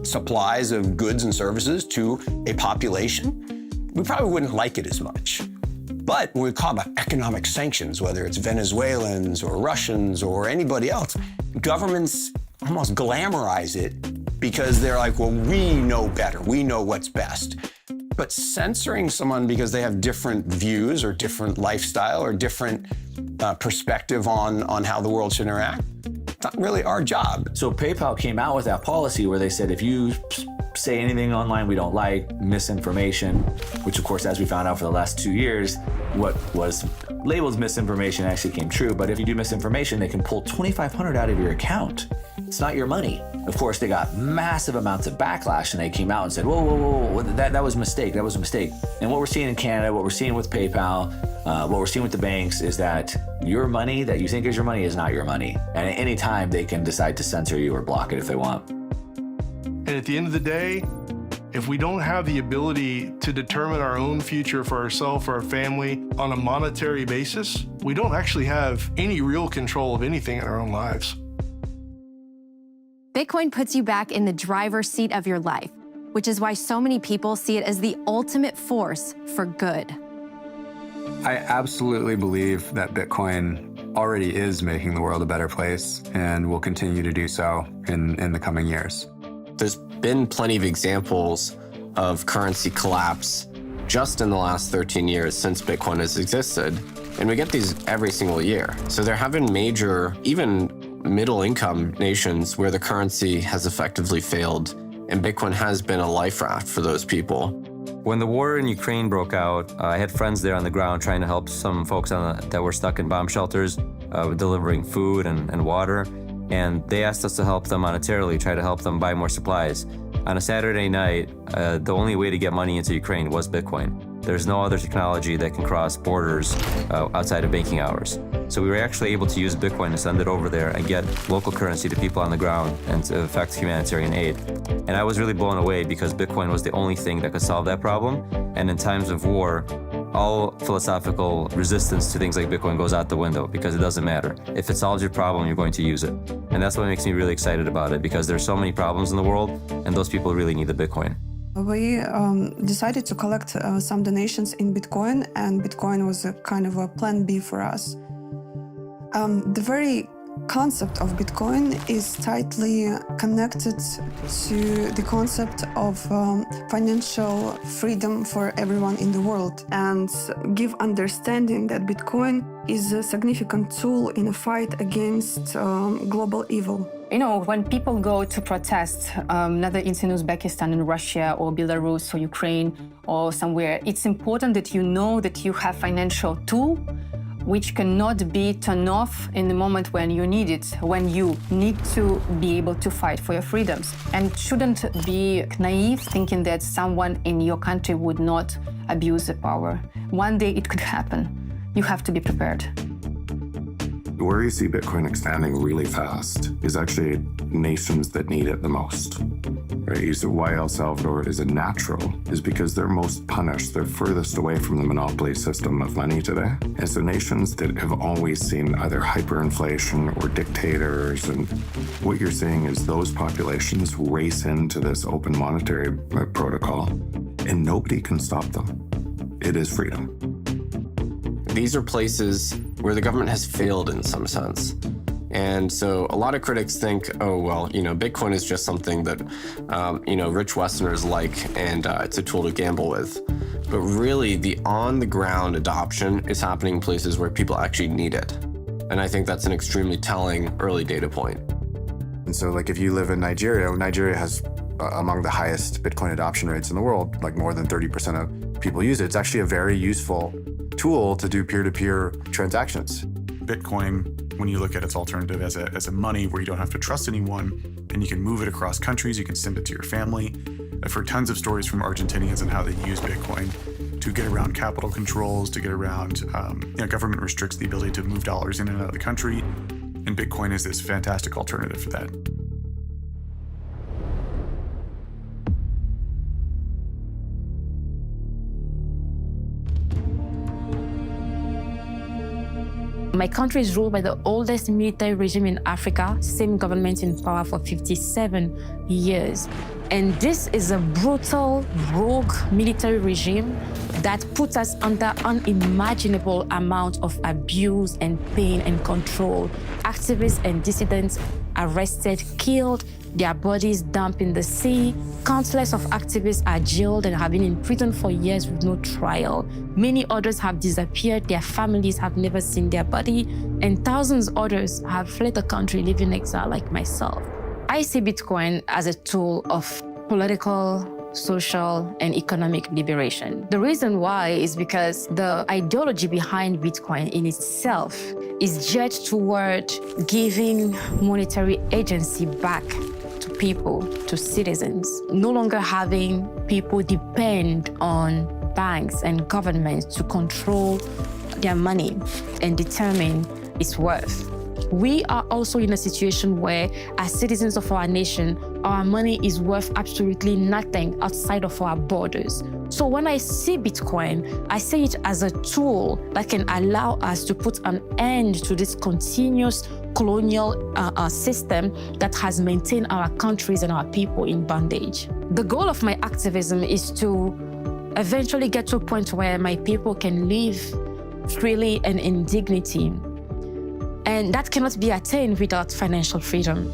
supplies of goods and services to a population, we probably wouldn't like it as much. But when we call about economic sanctions, whether it's Venezuelans or Russians or anybody else, governments almost glamorize it because they're like, well, we know better, we know what's best. But censoring someone because they have different views or different lifestyle or different perspective on how the world should interact, it's not really our job. So PayPal came out with that policy where they said if you say anything online we don't like, misinformation, which of course, as we found out for the last 2 years, what was labeled misinformation actually came true. But if you do misinformation, they can pull $2,500 out of your account. It's not your money. Of course, they got massive amounts of backlash and they came out and said, whoa, that was a mistake, that was a mistake. And what we're seeing in Canada, what we're seeing with PayPal, what we're seeing with the banks is that your money that you think is your money is not your money. And at any time, they can decide to censor you or block it if they want. And at the end of the day, if we don't have the ability to determine our own future for ourselves or our family on a monetary basis, we don't actually have any real control of anything in our own lives. Bitcoin puts you back in the driver's seat of your life, which is why so many people see it as the ultimate force for good. I absolutely believe that Bitcoin already is making the world a better place and will continue to do so in the coming years. There's been plenty of examples of currency collapse just in the last 13 years since Bitcoin has existed. And we get these every single year. So there have been major, even middle-income nations where the currency has effectively failed, and Bitcoin has been a life raft for those people. When the war in Ukraine broke out, I had friends there on the ground trying to help some folks that were stuck in bomb shelters, delivering food and water. And they asked us to help them monetarily, try to help them buy more supplies. On a Saturday night, the only way to get money into Ukraine was Bitcoin. There's no other technology that can cross borders outside of banking hours. So we were actually able to use Bitcoin to send it over there and get local currency to people on the ground and to effect humanitarian aid. And I was really blown away because Bitcoin was the only thing that could solve that problem. And in times of war, all philosophical resistance to things like Bitcoin goes out the window because it doesn't matter. If it solves your problem, you're going to use it. And that's what makes me really excited about it because there's so many problems in the world and those people really need the Bitcoin. We decided to collect some donations in Bitcoin, and Bitcoin was a kind of a plan B for us. The very concept of Bitcoin is tightly connected to the concept of financial freedom for everyone in the world, and give understanding that Bitcoin is a significant tool in a fight against global evil. You know, when people go to protest, whether it's in Uzbekistan, in Russia, or Belarus, or Ukraine, or somewhere, it's important that you know that you have financial tool which cannot be turned off in the moment when you need it, when you need to be able to fight for your freedoms. And shouldn't be naive thinking that someone in your country would not abuse the power. One day it could happen. You have to be prepared. Where you see Bitcoin expanding really fast is actually nations that need it the most. Right? You see why El Salvador is a natural is because they're most punished. They're furthest away from the monopoly system of money today. And so nations that have always seen either hyperinflation or dictators, and what you're seeing is those populations race into this open monetary protocol, and nobody can stop them. It is freedom. These are places where the government has failed in some sense. And so a lot of critics think, oh, well, you know, Bitcoin is just something that, rich Westerners like, and it's a tool to gamble with. But really, the on-the-ground adoption is happening in places where people actually need it. And I think that's an extremely telling early data point. And so, like, if you live in Nigeria, Nigeria has among the highest Bitcoin adoption rates in the world, like more than 30% of people use it. It's actually a very useful tool to do peer-to-peer transactions. Bitcoin, when you look at its alternative as a money where you don't have to trust anyone and you can move it across countries, you can send it to your family. I've heard tons of stories from Argentinians on how they use Bitcoin to get around capital controls, to get around, government restricts the ability to move dollars in and out of the country, and Bitcoin is this fantastic alternative for that. My country is ruled by the oldest military regime in Africa, same government in power for 57 years. And this is a brutal, rogue military regime that puts us under unimaginable amount of abuse and pain and control. Activists and dissidents arrested, killed, their bodies dumped in the sea. Countless of activists are jailed and have been in prison for years with no trial. Many others have disappeared, their families have never seen their body, and thousands others have fled the country, living in exile like myself. I see Bitcoin as a tool of political, social, and economic liberation. The reason why is because the ideology behind Bitcoin in itself is geared toward giving monetary agency back to people, to citizens, no longer having people depend on banks and governments to control their money and determine its worth. We are also in a situation where, as citizens of our nation, our money is worth absolutely nothing outside of our borders. So when I see Bitcoin, I see it as a tool that can allow us to put an end to this continuous colonial system that has maintained our countries and our people in bondage. The goal of my activism is to eventually get to a point where my people can live freely and in dignity. And that cannot be attained without financial freedom.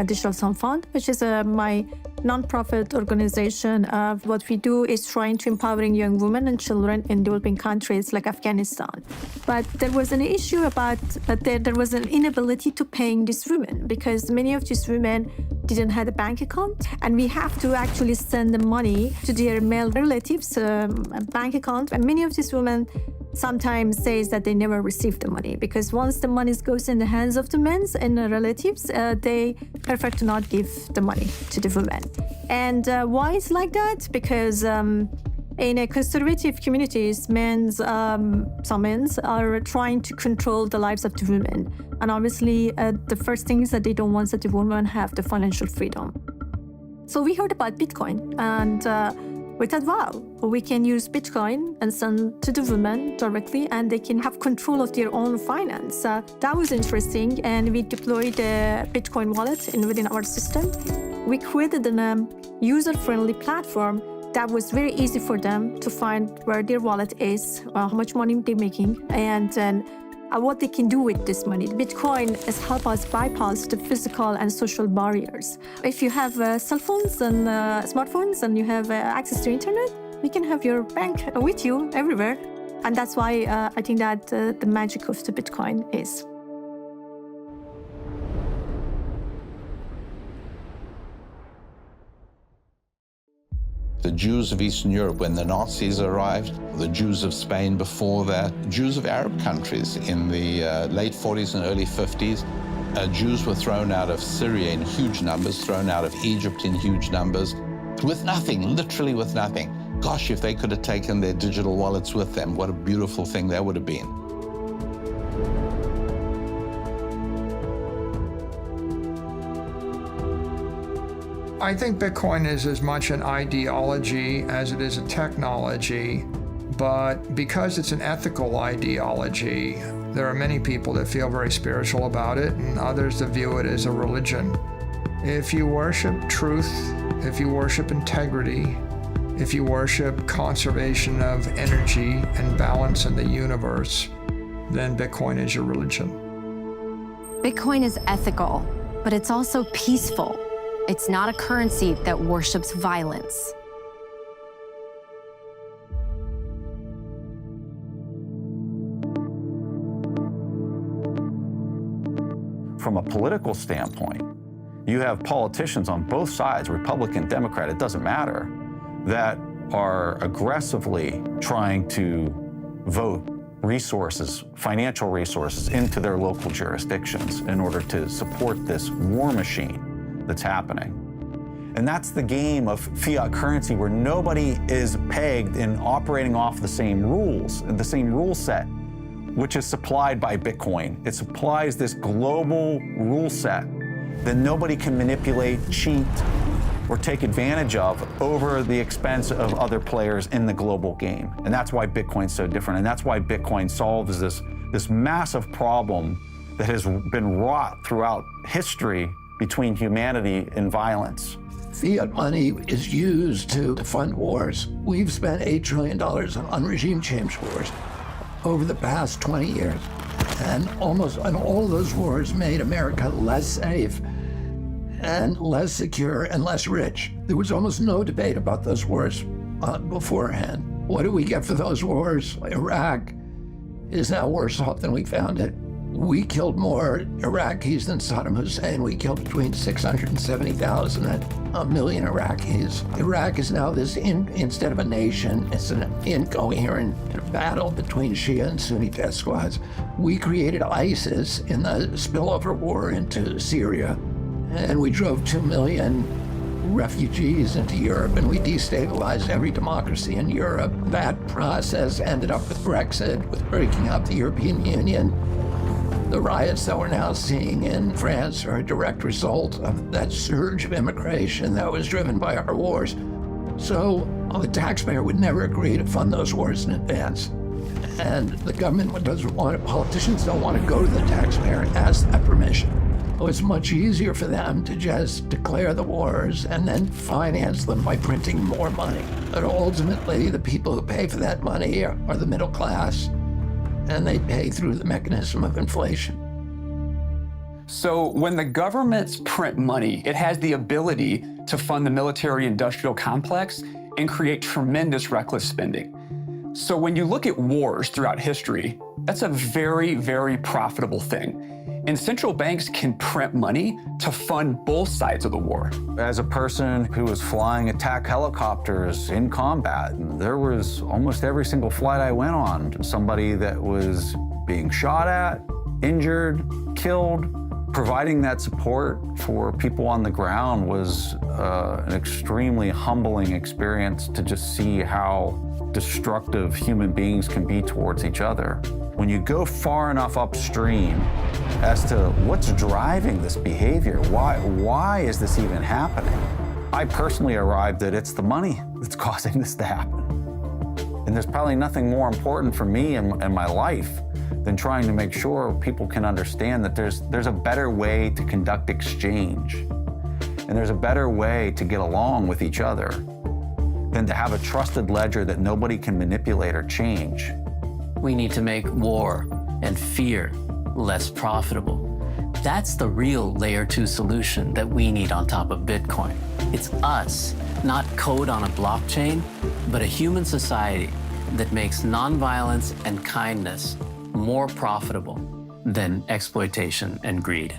Digital Sun Fund, which is my non-profit organization. What we do is trying to empowering young women and children in developing countries like Afghanistan. But there was an issue about there was an inability to paying these women because many of these women didn't have a bank account, and we have to actually send the money to their male relatives' bank account. And many of these women sometimes says that they never received the money because once the money goes in the hands of the men and the relatives, they prefer to not give the money to the women. And why it's like that? Because in a conservative communities, some men are trying to control the lives of the women. And obviously, the first thing is that they don't want that the women have the financial freedom. So we heard about Bitcoin, and with as well. We can use Bitcoin and send to the women directly, and they can have control of their own finance. That was interesting, and we deployed a Bitcoin wallet within our system. We created a user-friendly platform that was very easy for them to find where their wallet is, how much money they're making, and what they can do with this money. Bitcoin has helped us bypass the physical and social barriers. If you have cell phones and smartphones and you have access to internet, you can have your bank with you everywhere. And that's why I think that the magic of the Bitcoin is. The Jews of Eastern Europe, when the Nazis arrived, the Jews of Spain before that, Jews of Arab countries in the late 40s and early 50s. Jews were thrown out of Syria in huge numbers, thrown out of Egypt in huge numbers, with nothing, literally with nothing. Gosh, if they could have taken their digital wallets with them, what a beautiful thing that would have been. I think Bitcoin is as much an ideology as it is a technology, but because it's an ethical ideology, there are many people that feel very spiritual about it and others that view it as a religion. If you worship truth, if you worship integrity, if you worship conservation of energy and balance in the universe, then Bitcoin is your religion. Bitcoin is ethical, but it's also peaceful. It's not a currency that worships violence. From a political standpoint, you have politicians on both sides, Republican, Democrat, it doesn't matter, that are aggressively trying to vote resources, financial resources, into their local jurisdictions in order to support this war machine that's happening. And that's the game of fiat currency, where nobody is pegged in operating off the same rules, the same rule set, which is supplied by Bitcoin. It supplies this global rule set that nobody can manipulate, cheat, or take advantage of over the expense of other players in the global game. And that's why Bitcoin's so different. And that's why Bitcoin solves this massive problem that has been wrought throughout history between humanity and violence. Fiat money is used to fund wars. We've spent $8 trillion on regime change wars over the past 20 years. And all those wars made America less safe and less secure and less rich. There was almost no debate about those wars beforehand. What do we get for those wars? Iraq is now worse off than we found it. We killed more Iraqis than Saddam Hussein. We killed between 670,000 and 1 million Iraqis. Iraq is now instead of a nation, it's an incoherent battle between Shia and Sunni death squads. We created ISIS in the spillover war into Syria, and we drove 2 million refugees into Europe, and we destabilized every democracy in Europe. That process ended up with Brexit, with breaking up the European Union. The riots that we're now seeing in France are a direct result of that surge of immigration that was driven by our wars. So the taxpayer would never agree to fund those wars in advance. And the government doesn't want it, politicians don't want to go to the taxpayer and ask that permission. So it's much easier for them to just declare the wars and then finance them by printing more money. But ultimately, the people who pay for that money are the middle class, and they pay through the mechanism of inflation. So when the governments print money, it has the ability to fund the military-industrial complex and create tremendous reckless spending. So when you look at wars throughout history, that's a very, very profitable thing. And central banks can print money to fund both sides of the war. As a person who was flying attack helicopters in combat, there was almost every single flight I went on, somebody that was being shot at, injured, killed. Providing that support for people on the ground was an extremely humbling experience to just see how destructive human beings can be towards each other. When you go far enough upstream as to what's driving this behavior, why is this even happening? I personally arrived that it's the money that's causing this to happen. And there's probably nothing more important for me in my life than trying to make sure people can understand that there's a better way to conduct exchange. And there's a better way to get along with each other than to have a trusted ledger that nobody can manipulate or change. We need to make war and fear less profitable. That's the real layer 2 solution that we need on top of Bitcoin. It's us, not code on a blockchain, but a human society that makes nonviolence and kindness more profitable than exploitation and greed.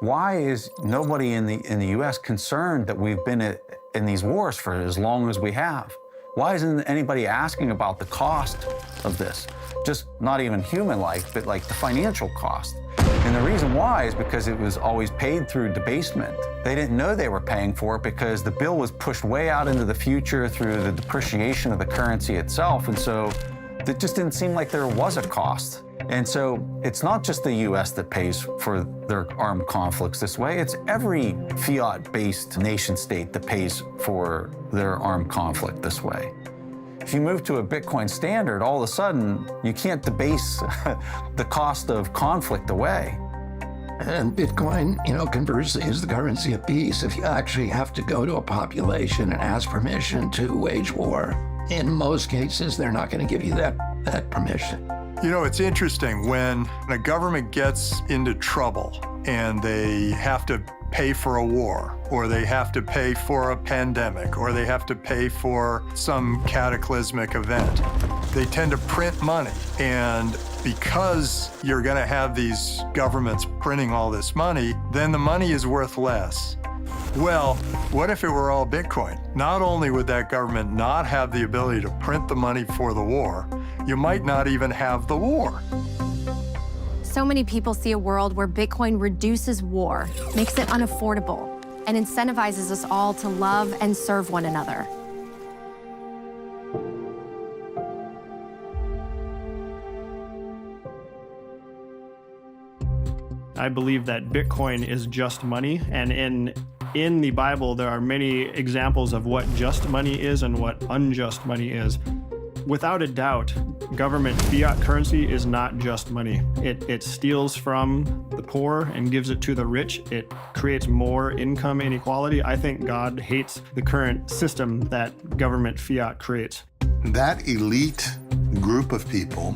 Why is nobody in the U.S. concerned that we've been in these wars for as long as we have? Why isn't anybody asking about the cost of this? Just not even human life, but like the financial cost. And the reason why is because it was always paid through debasement. They didn't know they were paying for it because the bill was pushed way out into the future through the depreciation of the currency itself. And so it just didn't seem like there was a cost. And so it's not just the U.S. that pays for their armed conflicts this way. It's every fiat-based nation state that pays for their armed conflict this way. If you move to a Bitcoin standard, all of a sudden, you can't debase the cost of conflict away. And Bitcoin, conversely, is the currency of peace. If you actually have to go to a population and ask permission to wage war, in most cases, they're not going to give you that permission. It's interesting when a government gets into trouble and they have to pay for a war, or they have to pay for a pandemic, or they have to pay for some cataclysmic event. They tend to print money. And because you're going to have these governments printing all this money, then the money is worth less. Well, what if it were all Bitcoin? Not only would that government not have the ability to print the money for the war, you might not even have the war. So many people see a world where Bitcoin reduces war, makes it unaffordable, and incentivizes us all to love and serve one another. I believe that Bitcoin is just money, and in the Bible, there are many examples of what just money is and what unjust money is. Without a doubt, government fiat currency is not just money. It steals from the poor and gives it to the rich. It creates more income inequality. I think God hates the current system that government fiat creates. That elite group of people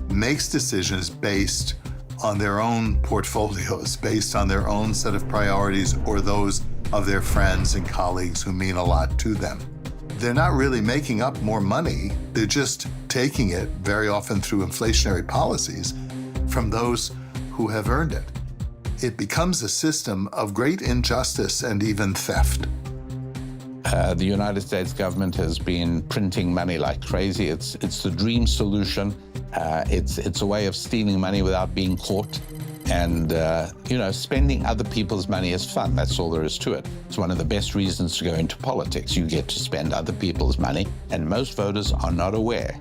makes decisions based on their own portfolios, based on their own set of priorities or those of their friends and colleagues who mean a lot to them. They're not really making up more money. They're just taking it, very often through inflationary policies, from those who have earned it. It becomes a system of great injustice and even theft. The United States government has been printing money like crazy. It's the dream solution. It's a way of stealing money without being caught. And, spending other people's money is fun. That's all there is to it. It's one of the best reasons to go into politics. You get to spend other people's money. And most voters are not aware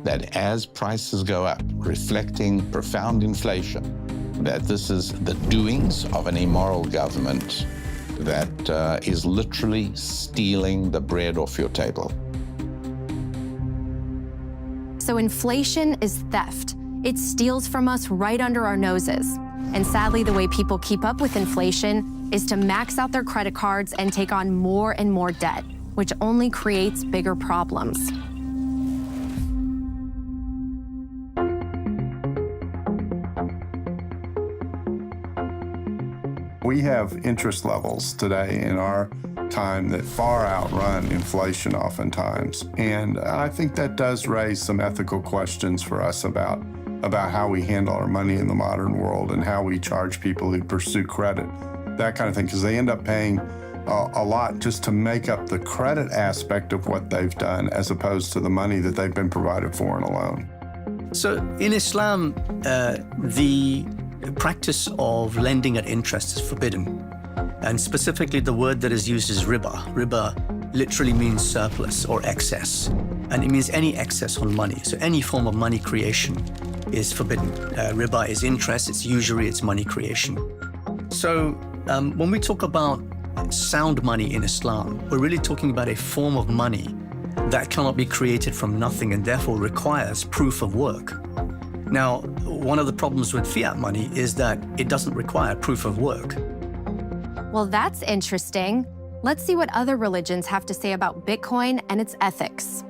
that as prices go up, reflecting profound inflation, that this is the doings of an immoral government that is literally stealing the bread off your table. So inflation is theft. It steals from us right under our noses. And sadly, the way people keep up with inflation is to max out their credit cards and take on more and more debt, which only creates bigger problems. We have interest levels today in our time that far outrun inflation oftentimes. And I think that does raise some ethical questions for us about how we handle our money in the modern world and how we charge people who pursue credit, that kind of thing, because they end up paying a lot just to make up the credit aspect of what they've done as opposed to the money that they've been provided for in a loan. So in Islam, the practice of lending at interest is forbidden. And specifically, the word that is used is riba. Riba literally means surplus or excess. And it means any excess on money. So any form of money creation is forbidden. Riba is interest, it's usury, it's money creation. So when we talk about sound money in Islam, we're really talking about a form of money that cannot be created from nothing and therefore requires proof of work. Now, one of the problems with fiat money is that it doesn't require proof of work. Well, that's interesting. Let's see what other religions have to say about Bitcoin and its ethics.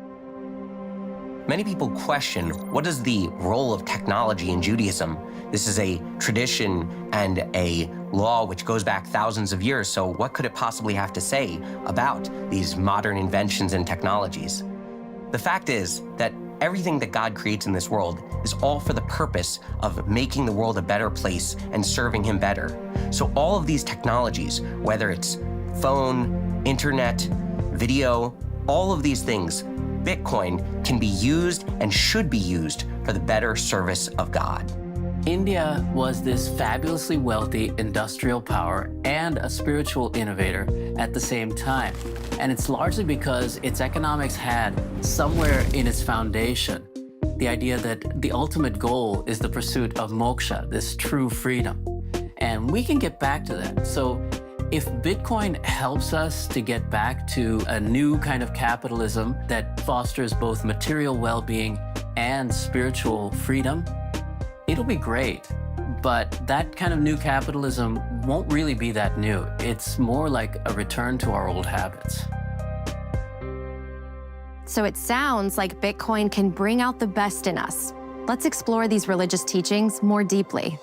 Many people question, what is the role of technology in Judaism? This is a tradition and a law which goes back thousands of years, so what could it possibly have to say about these modern inventions and technologies? The fact is that everything that God creates in this world is all for the purpose of making the world a better place and serving Him better. So all of these technologies, whether it's phone, internet, video, all of these things, Bitcoin can be used and should be used for the better service of God. India was this fabulously wealthy industrial power and a spiritual innovator at the same time. And it's largely because its economics had somewhere in its foundation the idea that the ultimate goal is the pursuit of moksha, this true freedom. And we can get back to that. So if Bitcoin helps us to get back to a new kind of capitalism that fosters both material well-being and spiritual freedom, it'll be great. But that kind of new capitalism won't really be that new. It's more like a return to our old habits. So it sounds like Bitcoin can bring out the best in us. Let's explore these religious teachings more deeply.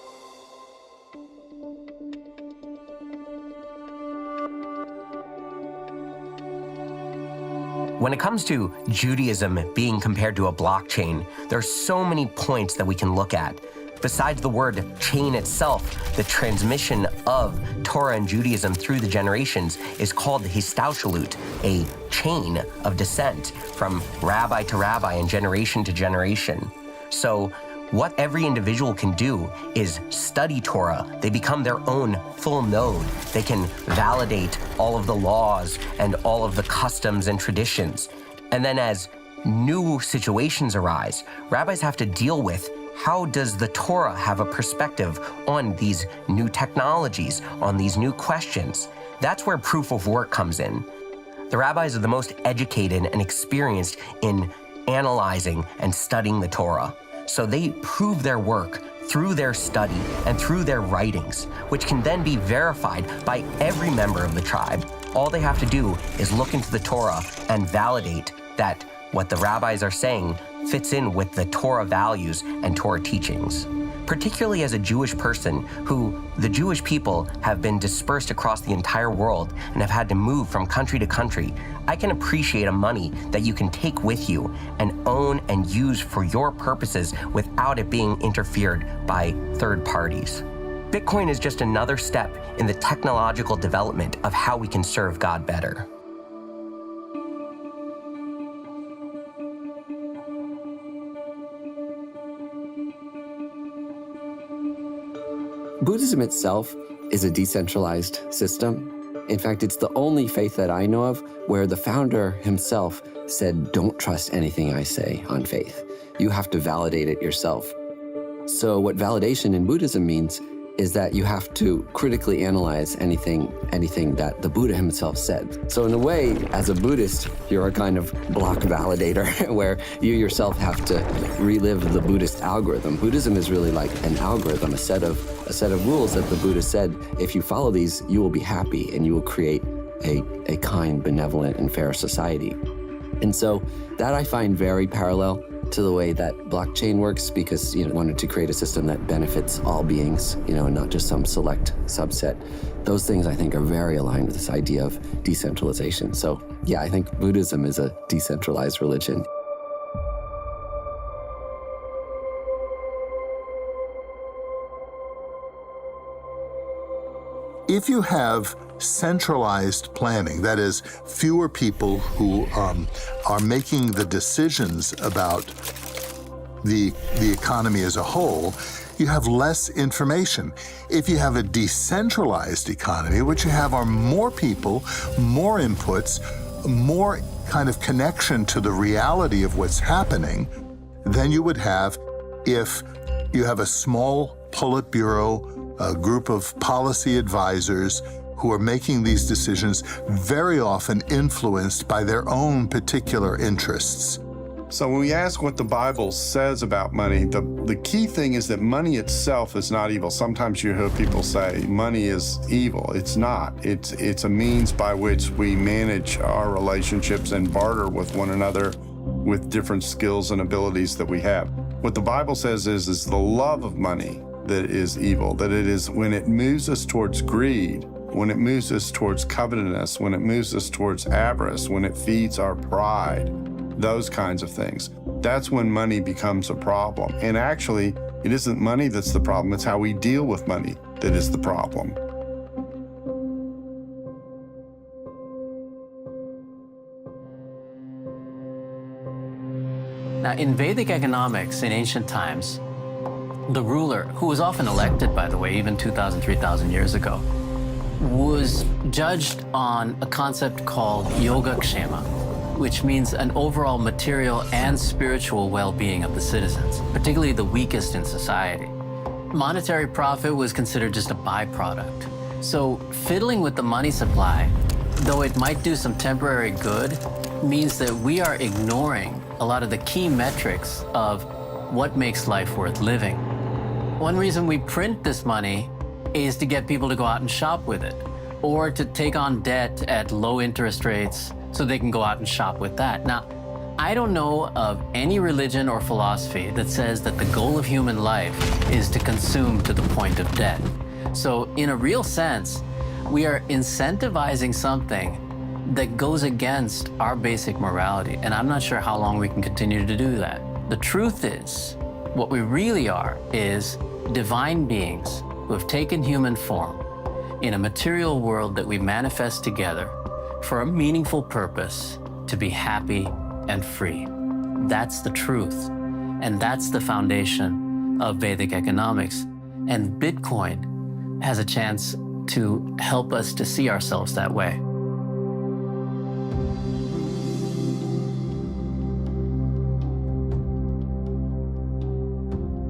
When it comes to Judaism being compared to a blockchain, there are so many points that we can look at. Besides the word chain itself, the transmission of Torah and Judaism through the generations is called histaushlut, a chain of descent from rabbi to rabbi and generation to generation. So what every individual can do is study Torah. They become their own full node. They can validate all of the laws and all of the customs and traditions. And then as new situations arise, rabbis have to deal with how does the Torah have a perspective on these new technologies, on these new questions? That's where proof of work comes in. The rabbis are the most educated and experienced in analyzing and studying the Torah. So they prove their work through their study and through their writings, which can then be verified by every member of the tribe. All they have to do is look into the Torah and validate that what the rabbis are saying fits in with the Torah values and Torah teachings. Particularly as a Jewish person who the Jewish people have been dispersed across the entire world and have had to move from country to country, I can appreciate a money that you can take with you and own and use for your purposes without it being interfered by third parties. Bitcoin is just another step in the technological development of how we can serve God better. Buddhism itself is a decentralized system. In fact, it's the only faith that I know of where the founder himself said, don't trust anything I say on faith. You have to validate it yourself. So what validation in Buddhism means is that you have to critically analyze anything that the Buddha himself said. So in a way, as a Buddhist, you're a kind of block validator where you yourself have to relive the Buddhist algorithm. Buddhism is really like an algorithm, a set of rules that the Buddha said, if you follow these, you will be happy and you will create a kind, benevolent, and fair society. And so that I find very parallel to the way that blockchain works, because wanted to create a system that benefits all beings, and not just some select subset. Those things I think are very aligned with this idea of decentralization. So yeah, I think Buddhism is a decentralized religion. If you have centralized planning, that is, fewer people who are making the decisions about the economy as a whole, you have less information. If you have a decentralized economy, what you have are more people, more inputs, more kind of connection to the reality of what's happening than you would have if You have a small Politburo, a group of policy advisors who are making these decisions, very often influenced by their own particular interests. So when we ask what the Bible says about money, the key thing is that money itself is not evil. Sometimes you hear people say money is evil. It's not. It's a means by which we manage our relationships and barter with one another with different skills and abilities that we have. What the Bible says is the love of money that is evil, that it is when it moves us towards greed, when it moves us towards covetousness, when it moves us towards avarice, when it feeds our pride, those kinds of things. That's when money becomes a problem. And actually, it isn't money that's the problem, it's how we deal with money that is the problem. Now, in Vedic economics in ancient times, the ruler, who was often elected, by the way, even 2,000, 3,000 years ago, was judged on a concept called yogakshema, which means an overall material and spiritual well-being of the citizens, particularly the weakest in society. Monetary profit was considered just a byproduct. So fiddling with the money supply, though it might do some temporary good, means that we are ignoring a lot of the key metrics of what makes life worth living. One reason we print this money is to get people to go out and shop with it, or to take on debt at low interest rates so they can go out and shop with that. Now, I don't know of any religion or philosophy that says that the goal of human life is to consume to the point of debt. So in a real sense, we are incentivizing something that goes against our basic morality, and I'm not sure how long we can continue to do that. The truth is, what we really are is divine beings who have taken human form in a material world that we manifest together for a meaningful purpose, to be happy and free. That's the truth, and that's the foundation of Vedic economics. And Bitcoin has a chance to help us to see ourselves that way.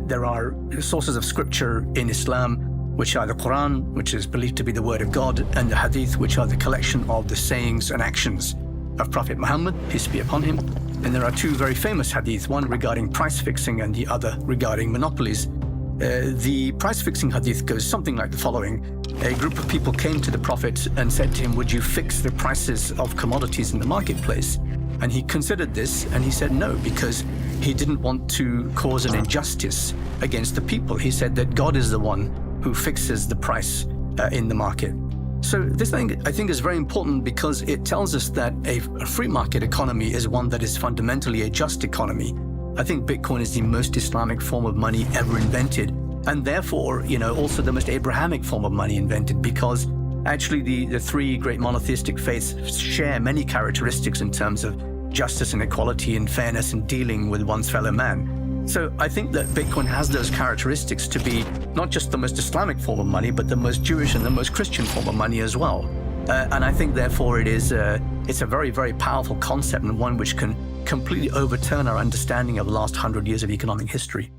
There are sources of scripture in Islam, which are the Quran, which is believed to be the word of God, and the Hadith, which are the collection of the sayings and actions of Prophet Muhammad, peace be upon him. And there are two very famous Hadith, one regarding price fixing and the other regarding monopolies. The price fixing Hadith goes something like the following. A group of people came to the Prophet and said to him, would you fix the prices of commodities in the marketplace? And he considered this and he said no, because he didn't want to cause an injustice against the people. He said that God is the one who fixes the price in the market. So this thing, I think, is very important because it tells us that a free market economy is one that is fundamentally a just economy. I think Bitcoin is the most Islamic form of money ever invented, and therefore, also the most Abrahamic form of money invented, because actually the three great monotheistic faiths share many characteristics in terms of justice and equality and fairness in dealing with one's fellow man. So I think that Bitcoin has those characteristics to be not just the most Islamic form of money, but the most Jewish and the most Christian form of money as well. And I think, therefore, it's a very, very powerful concept, and one which can completely overturn our understanding of the last 100 years of economic history.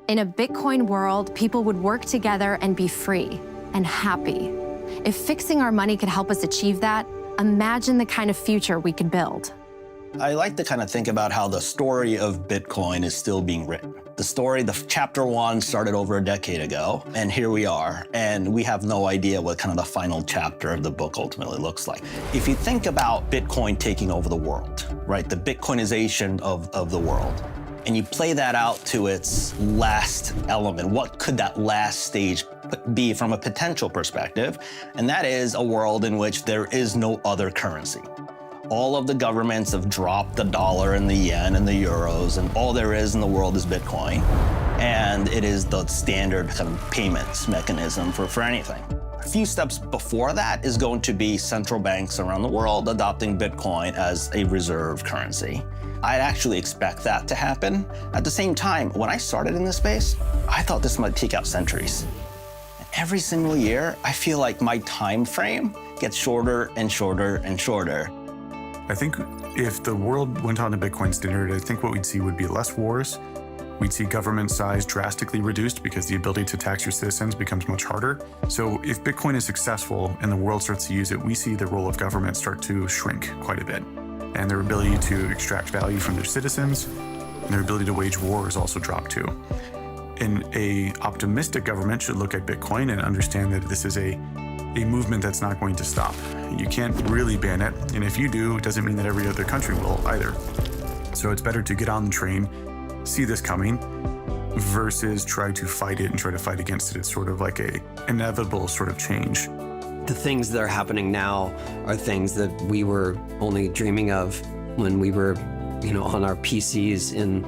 In a Bitcoin world, people would work together and be free and happy. If fixing our money could help us achieve that, imagine the kind of future we could build. I like to kind of think about how the story of Bitcoin is still being written. The story, the chapter 1 started over a decade ago, and here we are, and we have no idea what kind of the final chapter of the book ultimately looks like. If you think about Bitcoin taking over the world, right, the Bitcoinization of the world, and you play that out to its last element, what could that last stage be from a potential perspective? And that is a world in which there is no other currency. All of the governments have dropped the dollar and the yen and the euros, and all there is in the world is Bitcoin. And it is the standard kind of payments mechanism for anything. A few steps before that is going to be central banks around the world adopting Bitcoin as a reserve currency. I'd actually expect that to happen. At the same time, when I started in this space, I thought this might take out centuries. Every single year, I feel like my time frame gets shorter and shorter and shorter. I think if the world went on to Bitcoin standard, I think what we'd see would be less wars, We'd see government size drastically reduced because the ability to tax your citizens becomes much harder. So if Bitcoin is successful and the world starts to use it, we see the role of government start to shrink quite a bit. And their ability to extract value from their citizens and their ability to wage wars also drop too. And a optimistic government should look at Bitcoin and understand that this is a movement that's not going to stop. You can't really ban it. And if you do, it doesn't mean that every other country will either. So it's better to get on the train, see this coming, versus try to fight it and try to fight against it. It's sort of like a inevitable sort of change. The things that are happening now are things that we were only dreaming of when we were, on our PCs in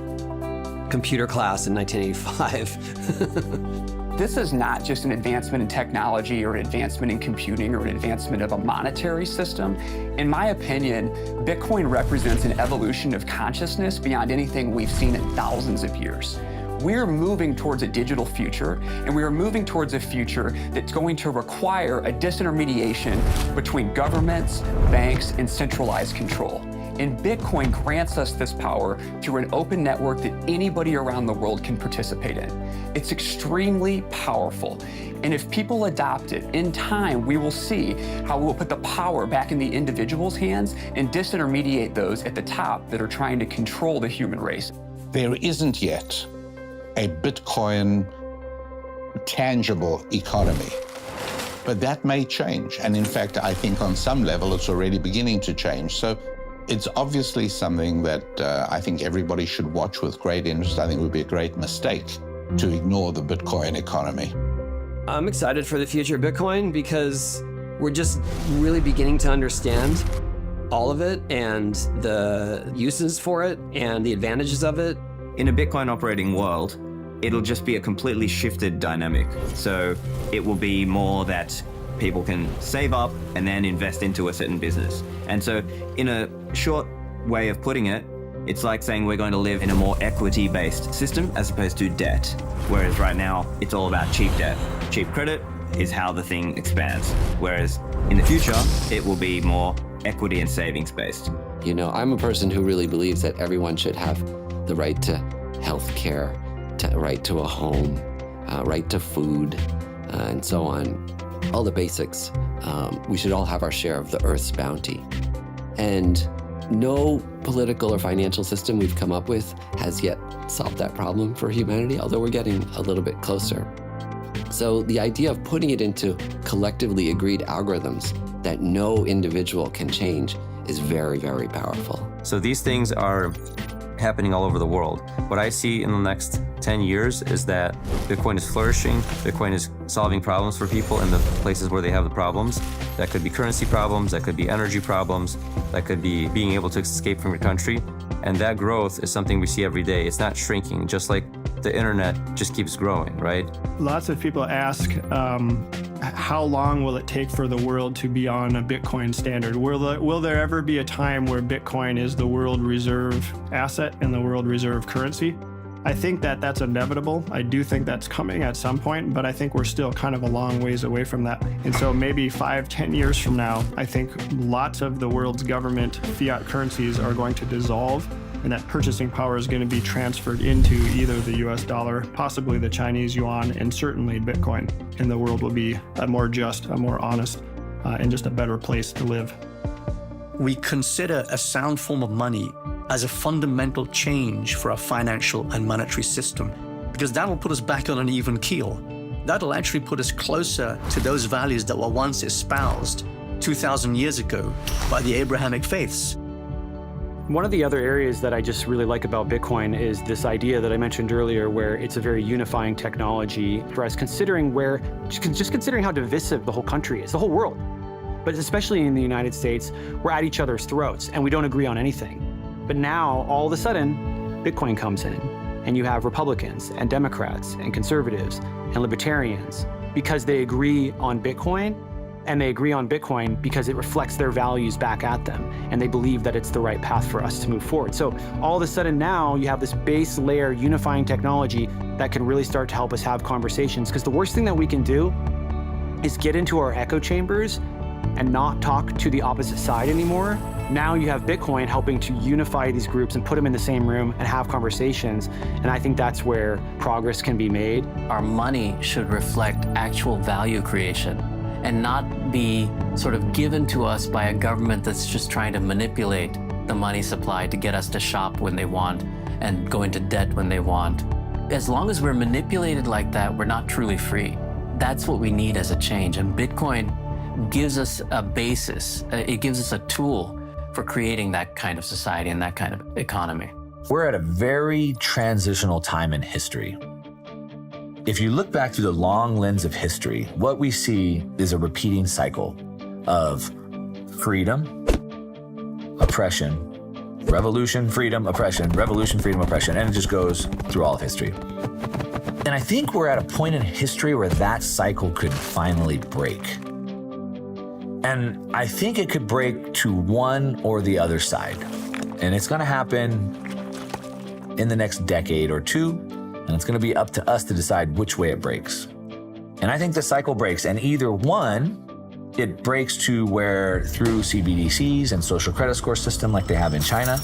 computer class in 1985. This is not just an advancement in technology or an advancement in computing or an advancement of a monetary system. In my opinion, Bitcoin represents an evolution of consciousness beyond anything we've seen in thousands of years. We're moving towards a digital future, and we are moving towards a future that's going to require a disintermediation between governments, banks, and centralized control. And Bitcoin grants us this power through an open network that anybody around the world can participate in. It's extremely powerful. And if people adopt it, in time, we will see how we will put the power back in the individual's hands and disintermediate those at the top that are trying to control the human race. There isn't yet a Bitcoin tangible economy. But that may change. And in fact, I think on some level, it's already beginning to change. So it's obviously something that I think everybody should watch with great interest. I think it would be a great mistake to ignore the Bitcoin economy. I'm excited for the future of Bitcoin because we're just really beginning to understand all of it and the uses for it and the advantages of it. In a Bitcoin operating world, it'll just be a completely shifted dynamic. So it will be more that people can save up and then invest into a certain business. And so in a short way of putting it, it's like saying we're going to live in a more equity-based system as opposed to debt. Whereas right now, it's all about cheap debt. Cheap credit is how the thing expands. Whereas in the future, it will be more equity and savings-based. I'm a person who really believes that everyone should have the right to health care, right to a home, right to food, and so on. All the basics. We should all have our share of the Earth's bounty. And no political or financial system we've come up with has yet solved that problem for humanity, although we're getting a little bit closer. So the idea of putting it into collectively agreed algorithms that no individual can change is very, very powerful. So these things are happening all over the world. What I see in the next 10 years is that Bitcoin is flourishing. Bitcoin is solving problems for people in the places where they have the problems. That could be currency problems, that could be energy problems, that could be being able to escape from your country. And that growth is something we see every day. It's not shrinking, just like the internet just keeps growing, right? Lots of people ask, how long will it take for the world to be on a Bitcoin standard? Will there ever be a time where Bitcoin is the world reserve asset and the world reserve currency? I think that that's inevitable. I do think that's coming at some point, but I think we're still kind of a long ways away from that. And so maybe 5-10 years from now, I think lots of the world's government fiat currencies are going to dissolve, and that purchasing power is going to be transferred into either the US dollar, possibly the Chinese yuan, and certainly Bitcoin. And the world will be a more just, a more honest, and just a better place to live. We consider a sound form of money as a fundamental change for our financial and monetary system, because that'll put us back on an even keel. That'll actually put us closer to those values that were once espoused 2,000 years ago by the Abrahamic faiths. One of the other areas that I just really like about Bitcoin is this idea that I mentioned earlier, where it's a very unifying technology. Whereas considering how divisive the whole country is, the whole world, but especially in the United States, we're at each other's throats and we don't agree on anything. But now, all of a sudden, Bitcoin comes in, and you have Republicans and Democrats and conservatives and libertarians because they agree on Bitcoin, and they agree on Bitcoin because it reflects their values back at them, and they believe that it's the right path for us to move forward. So all of a sudden now, you have this base layer unifying technology that can really start to help us have conversations, because the worst thing that we can do is get into our echo chambers and not talk to the opposite side anymore, Now you have Bitcoin helping to unify these groups and put them in the same room and have conversations. And I think that's where progress can be made. Our money should reflect actual value creation and not be sort of given to us by a government that's just trying to manipulate the money supply to get us to shop when they want and go into debt when they want. As long as we're manipulated like that, we're not truly free. That's what we need as a change. And Bitcoin gives us a basis. It gives us a tool for creating that kind of society and that kind of economy. We're at a very transitional time in history. If you look back through the long lens of history, what we see is a repeating cycle of freedom, oppression, revolution, freedom, oppression, revolution, freedom, oppression, and it just goes through all of history. And I think we're at a point in history where that cycle could finally break. And I think it could break to one or the other side. And it's gonna happen in the next decade or two, and it's gonna be up to us to decide which way it breaks. And I think the cycle breaks, and either one, it breaks to where through CBDCs and social credit score system like they have in China,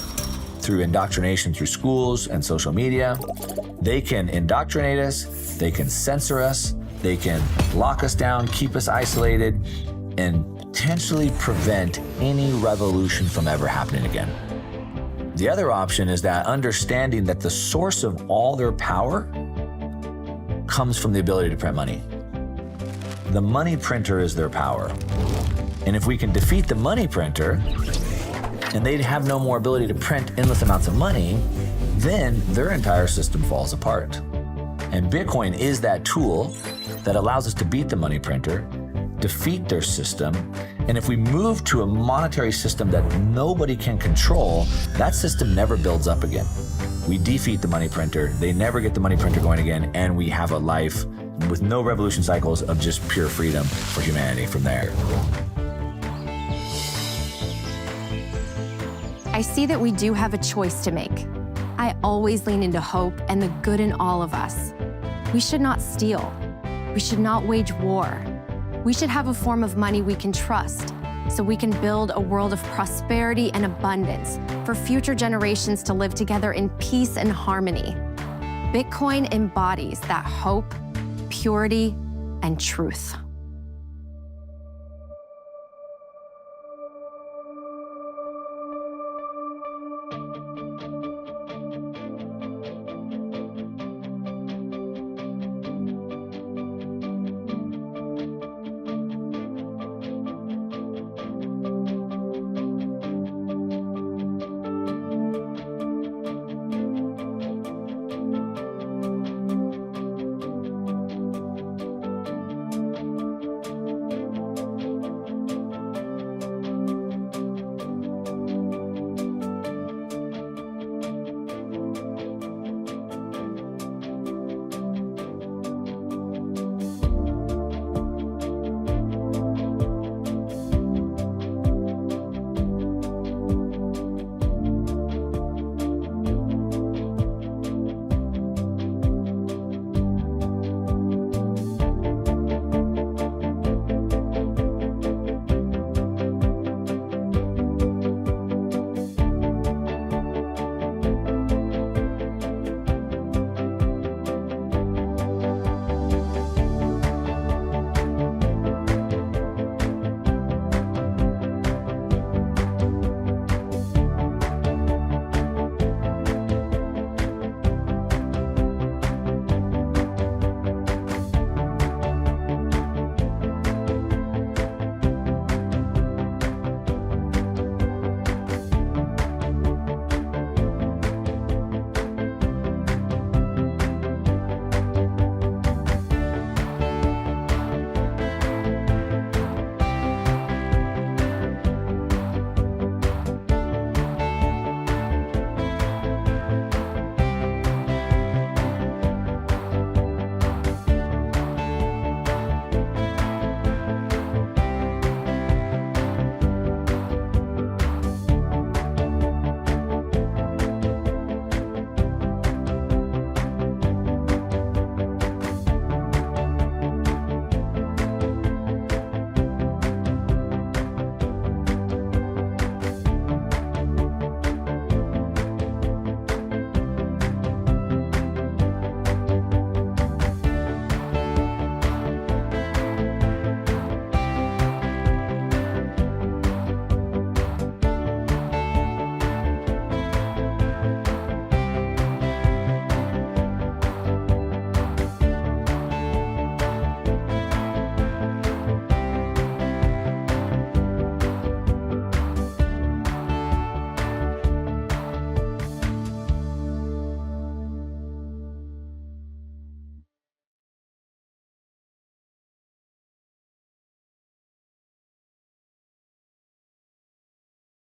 through indoctrination through schools and social media, they can indoctrinate us, they can censor us, they can lock us down, keep us isolated, and potentially prevent any revolution from ever happening again. The other option is that understanding that the source of all their power comes from the ability to print money. The money printer is their power. And if we can defeat the money printer, and they'd have no more ability to print endless amounts of money, then their entire system falls apart. And Bitcoin is that tool that allows us to beat the money printer, defeat their system, and if we move to a monetary system that nobody can control, that system never builds up again. We defeat the money printer, they never get the money printer going again, and we have a life with no revolution cycles of just pure freedom for humanity from there. I see that we do have a choice to make. I always lean into hope and the good in all of us. We should not steal. We should not wage war. We should have a form of money we can trust so we can build a world of prosperity and abundance for future generations to live together in peace and harmony. Bitcoin embodies that hope, purity, and truth.